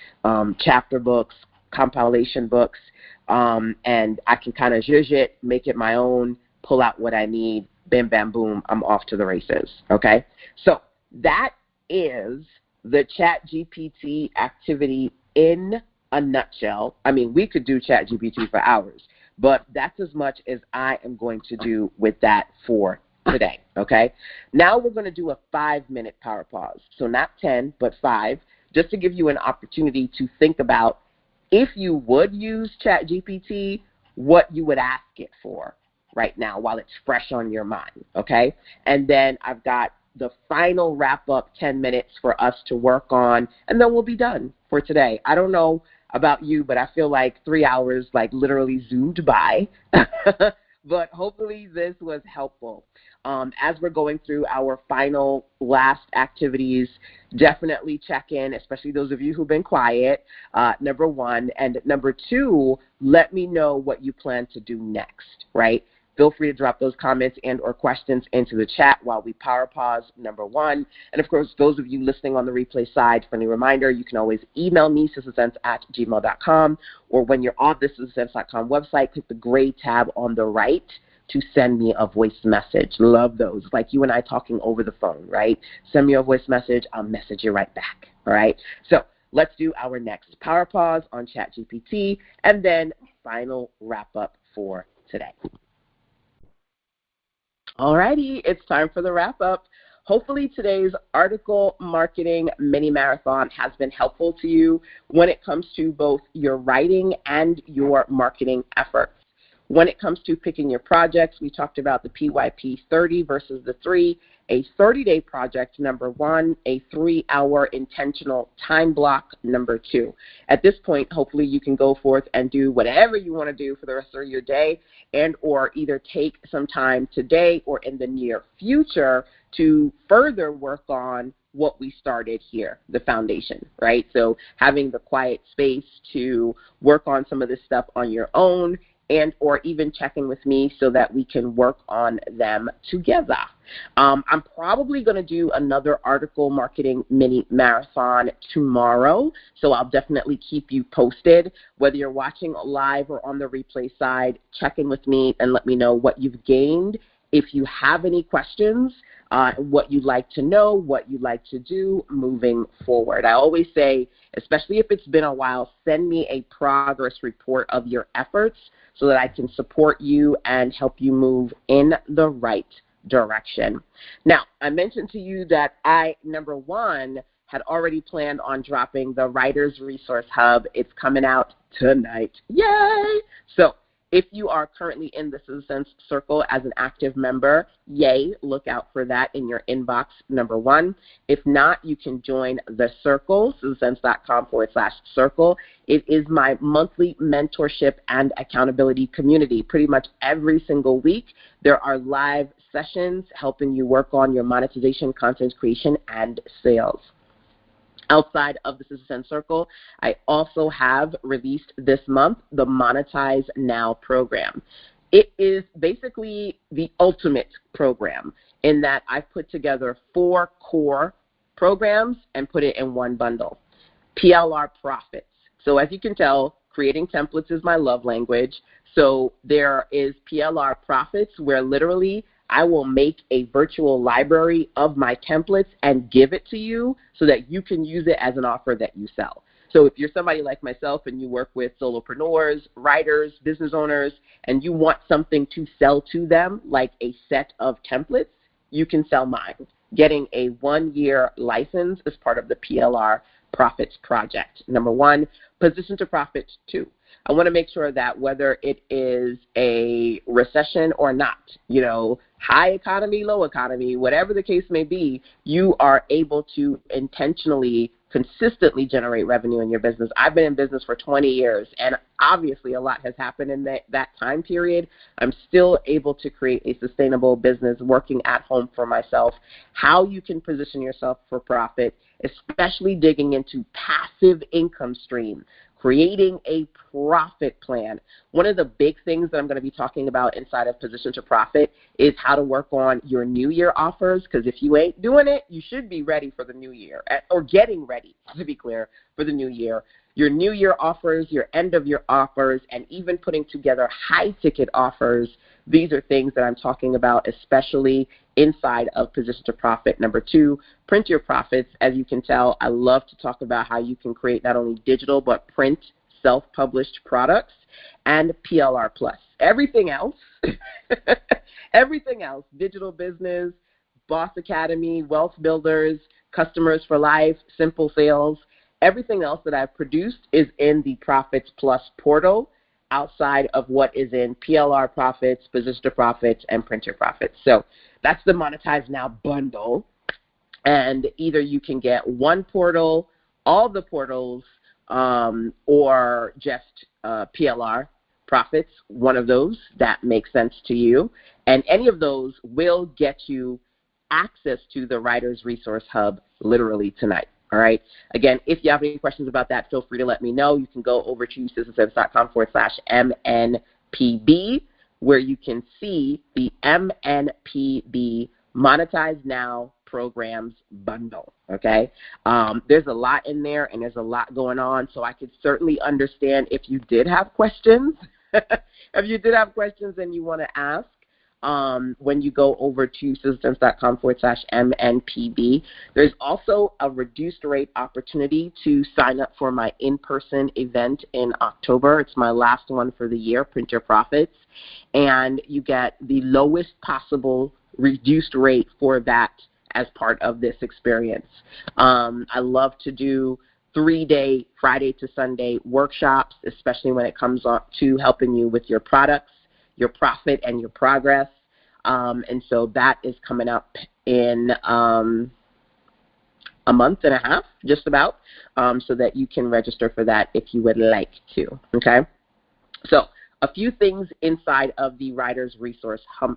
Chapter books, compilation books, and I can kind of zhuzh it, make it my own, pull out what I need, bam, bam, boom, I'm off to the races, okay? So that is the ChatGPT activity in a nutshell. I mean, we could do ChatGPT for hours, but that's as much as I am going to do with that for today, okay? Now we're going to do a 5-minute power pause. So not 10, but 5, just to give you an opportunity to think about if you would use ChatGPT, what you would ask it for right now while it's fresh on your mind, okay? And then I've got the final wrap-up 10 minutes for us to work on, and then we'll be done for today. I don't know about you, but I feel like 3 hours like literally zoomed by. But hopefully this was helpful. As we're going through our final last activities, definitely check in, especially those of you who've been quiet, number 1. And number 2, let me know what you plan to do next, right? Feel free to drop those comments and or questions into the chat while we power pause, number 1. And, of course, those of you listening on the replay side, friendly reminder, you can always email me, sistersense@gmail.com, or when you're on the sistersense.com website, click the gray tab on the right to send me a voice message. Love those. Like you and I talking over the phone, right? Send me a voice message. I'll message you right back, all right? So let's do our next power pause on ChatGPT and then final wrap-up for today. Alrighty, it's time for the wrap-up. Hopefully today's article marketing mini marathon has been helpful to you when it comes to both your writing and your marketing efforts. When it comes to picking your projects, we talked about the PYP 30 versus the 3, a 30-day project, number 1, a 3-hour intentional time block, number 2. At this point, hopefully you can go forth and do whatever you want to do for the rest of your day and or either take some time today or in the near future to further work on what we started here, the foundation, right? So having the quiet space to work on some of this stuff on your own and or even checking with me so that we can work on them together. I'm probably going to do another article marketing mini marathon tomorrow, so I'll definitely keep you posted. Whether you're watching live or on the replay side, check in with me and let me know what you've gained. If you have any questions, what you'd like to know, what you'd like to do moving forward. I always say, especially if it's been a while, send me a progress report of your efforts so that I can support you and help you move in the right direction. Now, I mentioned to you that I, number 1, had already planned on dropping the Writer's Resource Hub. It's coming out tonight. Yay! So if you are currently in the Citizen's Circle as an active member, yay, look out for that in your inbox, number 1. If not, you can join the Circle, citizensense.com/circle. It is my monthly mentorship and accountability community. Pretty much every single week, there are live sessions helping you work on your monetization, content creation, and sales. Outside of the Citizen Circle, I also have released this month the Monetize Now program. It is basically the ultimate program in that I've put together 4 core programs and put it in one bundle. PLR Profits, So as you can tell, creating templates is my love language. So there is PLR Profits, where literally I will make a virtual library of my templates and give it to you so that you can use it as an offer that you sell. So if you're somebody like myself and you work with solopreneurs, writers, business owners, and you want something to sell to them, like a set of templates, you can sell mine. Getting a 1-year license is part of the PLR Profits project. Number 1, position to profit. 2, I want to make sure that whether it is a recession or not, high economy, low economy, whatever the case may be, you are able to intentionally, consistently generate revenue in your business. I've been in business for 20 years, and obviously a lot has happened in that time period. I'm still able to create a sustainable business working at home for myself. How you can position yourself for profit, especially digging into passive income stream, creating a profit plan. One of the big things that I'm going to be talking about inside of Position to Profit is how to work on your New Year offers, because if you ain't doing it, you should be ready for the new year, or getting ready, to be clear, for the new year. Your New Year offers, your end of year offers, and even putting together high ticket offers. These are things that I'm talking about, especially inside of Position to Profit. Number 2, print your profits. As you can tell, I love to talk about how you can create not only digital but print self-published products and PLR Plus. Everything else, digital business, Boss Academy, Wealth Builders, Customers for Life, Simple Sales, everything else that I've produced is in the Profits Plus portal, outside of what is in PLR Profits, Position to Profits, and Print Your Profits. So that's the Monetize Now bundle. And either you can get one portal, all the portals, or just PLR Profits, one of those that makes sense to you. And any of those will get you access to the Writers Resource Hub literally tonight. All right. Again, if you have any questions about that, feel free to let me know. You can go over to sistasense.com/MNPB, where you can see the MNPB Monetize Now Programs bundle. Okay. There's a lot in there, and there's a lot going on. So I could certainly understand if you did have questions. If you did have questions and you want to ask, when you go over to sistasense.com/MNPB. There's also a reduced rate opportunity to sign up for my in-person event in October. It's my last one for the year, Print Your Profits, and you get the lowest possible reduced rate for that as part of this experience. I love to do 3-day Friday to Sunday workshops, especially when it comes to helping you with your products, your profit, and your progress. And so that is coming up in a month and a half, just about, so that you can register for that if you would like to, okay? So a few things inside of the Writers Resource Hub.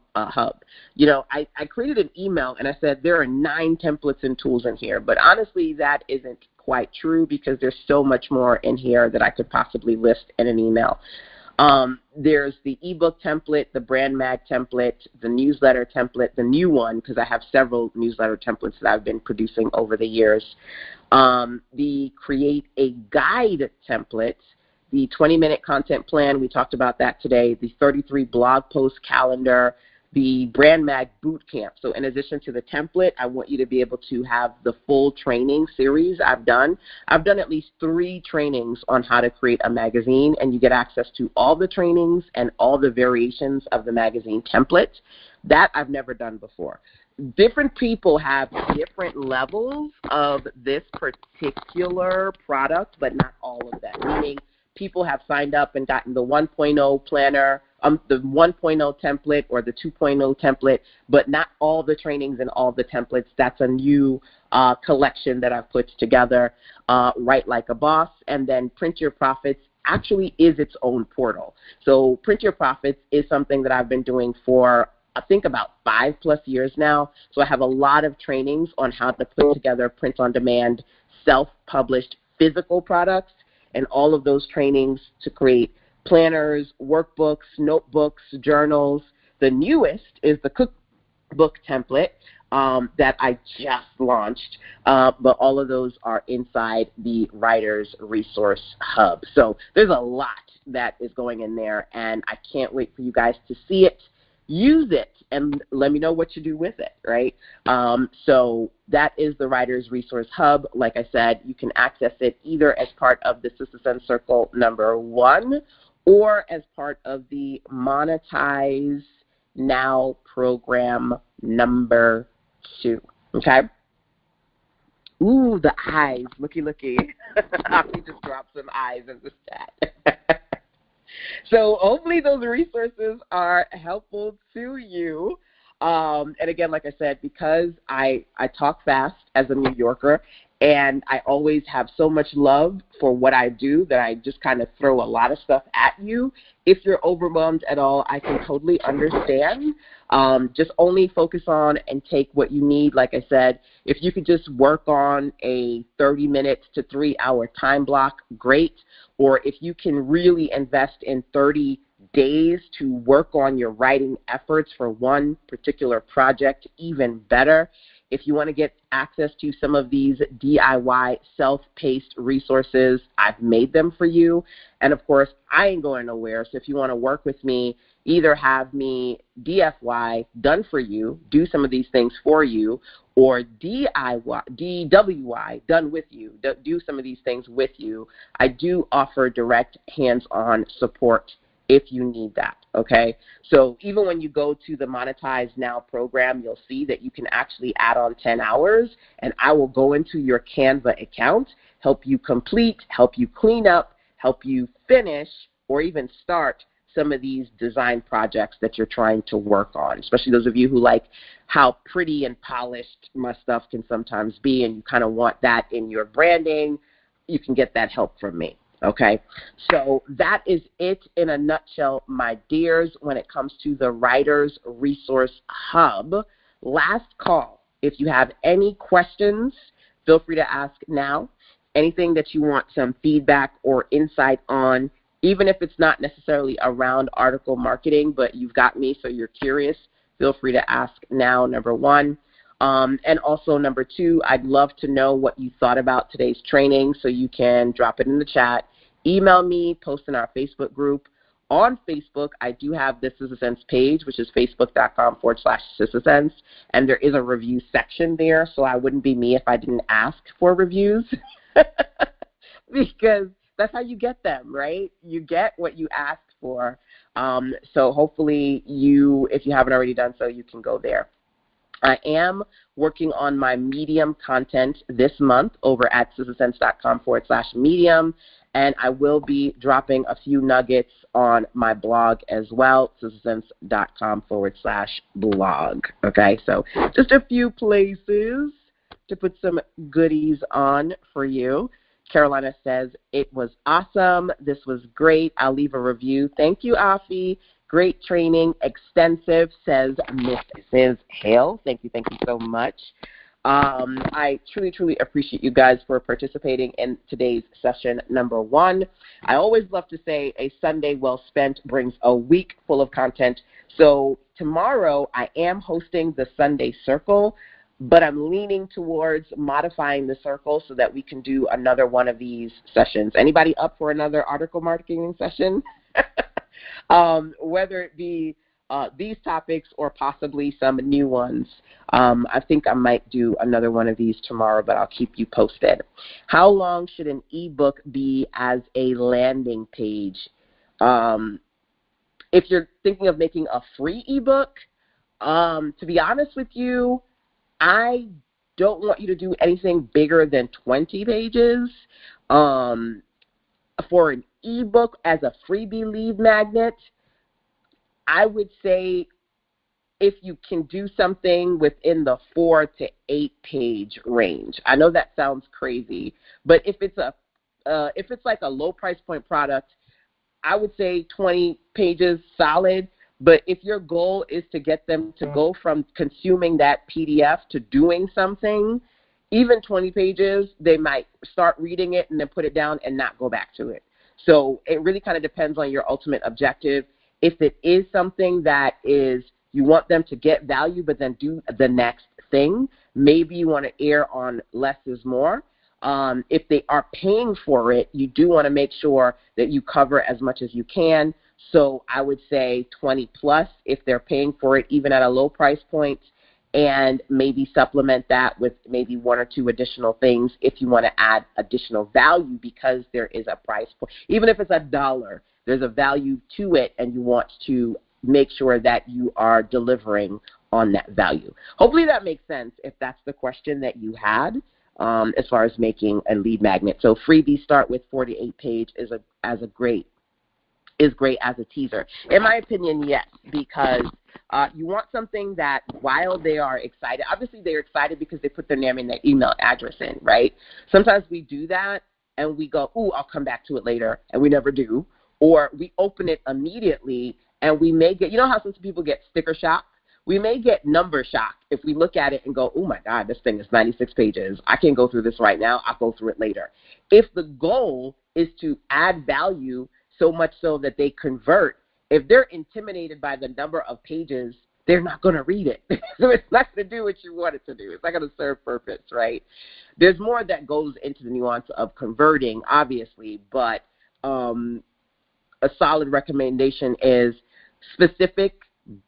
I created an email, and I said there are 9 templates and tools in here, but honestly, that isn't quite true because there's so much more in here that I could possibly list in an email. There's the ebook template, the brand mag template, the newsletter template, the new one, because I have several newsletter templates that I've been producing over the years. The create a guide template, the 20-minute content plan, we talked about that today, the 33 blog post calendar, the brand mag boot camp. So in addition to the template, I want you to be able to have the full training series I've done. I've done at least 3 trainings on how to create a magazine, and you get access to all the trainings and all the variations of the magazine template. That I've never done before. Different people have different levels of this particular product, but not all of them, meaning people have signed up and gotten the 1.0 planner, the 1.0 template or the 2.0 template, but not all the trainings and all the templates. That's a new collection that I've put together, Write Like a Boss, and then Print Your Profits actually is its own portal. So Print Your Profits is something that I've been doing for, I think, about 5+ years now. So I have a lot of trainings on how to put together print-on-demand, self-published physical products, and all of those trainings to create planners, workbooks, notebooks, journals. The newest is the cookbook template. that I just launched, but all of those are inside the Writers Resource Hub. So there's a lot that is going in there, and I can't wait for you guys to see it, use it, and let me know what you do with it, right? So that is the Writers Resource Hub. Like I said, you can access it either as part of the Sister Sense Circle #1 or as part of the Monetize Now program #2, okay? Ooh, the eyes. Looky, looky. He just dropped some eyes in the chat. So hopefully those resources are helpful to you. And again, like I said, because I talk fast as a New Yorker, and I always have so much love for what I do that I just kind of throw a lot of stuff at you. If you're overwhelmed at all, I can totally understand. Just only focus on and take what you need. Like I said, if you could just work on a 30-minute to 3-hour time block, great. Or if you can really invest in 30 days to work on your writing efforts for one particular project, even better. If you want to get access to some of these DIY self-paced resources, I've made them for you. And of course, I ain't going nowhere. So if you want to work with me, either have me DFY, done for you, do some of these things for you, or DWY, done with you, do some of these things with you. I do offer direct hands-on support if you need that, okay? So even when you go to the Monetize Now program, you'll see that you can actually add on 10 hours, and I will go into your Canva account, help you complete, help you clean up, help you finish, or even start some of these design projects that you're trying to work on, especially those of you who like how pretty and polished my stuff can sometimes be, and you kind of want that in your branding. You can get that help from me. Okay, so that is it in a nutshell, my dears, when it comes to the Writers Resource Hub. Last call. If you have any questions, feel free to ask now. Anything that you want some feedback or insight on, even if it's not necessarily around article marketing, but you've got me so you're curious, feel free to ask now, #1. And also, #2, I'd love to know what you thought about today's training, so you can drop it in the chat. Email me, post in our Facebook group. On Facebook, I do have the Sister Sense page, which is facebook.com/Sister Sense, and there is a review section there, so I wouldn't be me if I didn't ask for reviews, because that's how you get them, right? You get what you ask for. So hopefully if you haven't already done so, you can go there. I am working on my Medium content this month over at sistersense.com/Medium, and I will be dropping a few nuggets on my blog as well, sistersense.com/blog. Okay, so just a few places to put some goodies on for you. Carolina says, it was awesome. This was great. I'll leave a review. Thank you, Afi. Great training, extensive, says Mrs. Hale. Thank you so much. I truly, truly appreciate you guys for participating in today's session #1. I always love to say a Sunday well spent brings a week full of content. So tomorrow I am hosting the Sunday Circle, but I'm leaning towards modifying the circle so that we can do another one of these sessions. Anybody up for another article marketing session? Whether it be these topics or possibly some new ones. I think I might do another one of these tomorrow, but I'll keep you posted. How long should an ebook be as a landing page? If you're thinking of making a free ebook, to be honest with you, I don't want you to do anything bigger than 20 pages. For an ebook as a freebie lead magnet, I would say if you can do something within the 4 to 8 page range. I know that sounds crazy, but if it's like a low price point product, I would say 20 pages solid. But if your goal is to get them to go from consuming that PDF to doing something, even 20 pages, they might start reading it and then put it down and not go back to it. So it really kind of depends on your ultimate objective. If it is something that is you want them to get value but then do the next thing, maybe you want to err on less is more. If they are paying for it, you do want to make sure that you cover as much as you can. So I would say 20 plus if they're paying for it, even at a low price point, and maybe supplement that with maybe one or two additional things if you want to add additional value, because there is a price point. Even if it's $1, there's a value to it, and you want to make sure that you are delivering on that value. Hopefully that makes sense if that's the question that you had. As far as making a lead magnet. So freebie start with 48 page is great as a teaser. In my opinion, yes, because you want something that while they are excited, obviously they're excited because they put their name and their email address in, right? Sometimes we do that and we go, ooh, I'll come back to it later, and we never do. Or we open it immediately and we may get, you know how some people get sticker shock? We may get number shock if we look at it and go, oh my God, this thing is 96 pages. I can't go through this right now. I'll go through it later. If the goal is to add value so much so that they convert, if they're intimidated by the number of pages, they're not going to read it. So it's not going to do what you want it to do. It's not going to serve purpose, right? There's more that goes into the nuance of converting, obviously, but a solid recommendation is specific,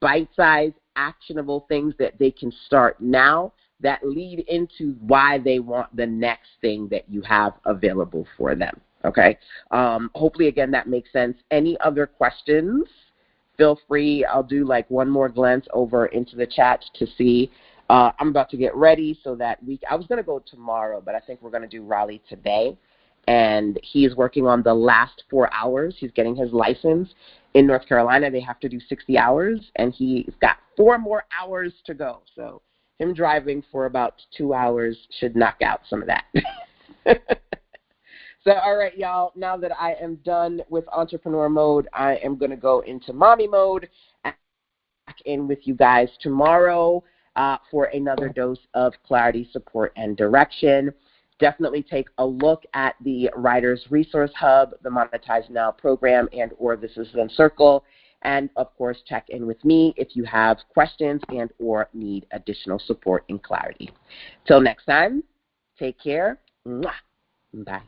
bite-sized, actionable things that they can start now that lead into why they want the next thing that you have available for them, okay? Hopefully, again, that makes sense. Any other questions? Feel free. I'll do like one more glance over into the chat to see. I'm about to get ready so that I was going to go tomorrow, but I think we're going to do Raleigh today. And he is working on the last 4 hours. He's getting his license. In North Carolina, they have to do 60 hours, and he's got 4 more hours to go. So him driving for about 2 hours should knock out some of that. So, all right, y'all, now that I am done with entrepreneur mode, I am going to go into mommy mode and back in with you guys tomorrow for another dose of clarity, support, and direction. Definitely take a look at the Writers Resource Hub, the Monetize Now program, and or the Citizen Circle. And, of course, check in with me if you have questions and or need additional support and clarity. Till next time, take care. Mwah. Bye.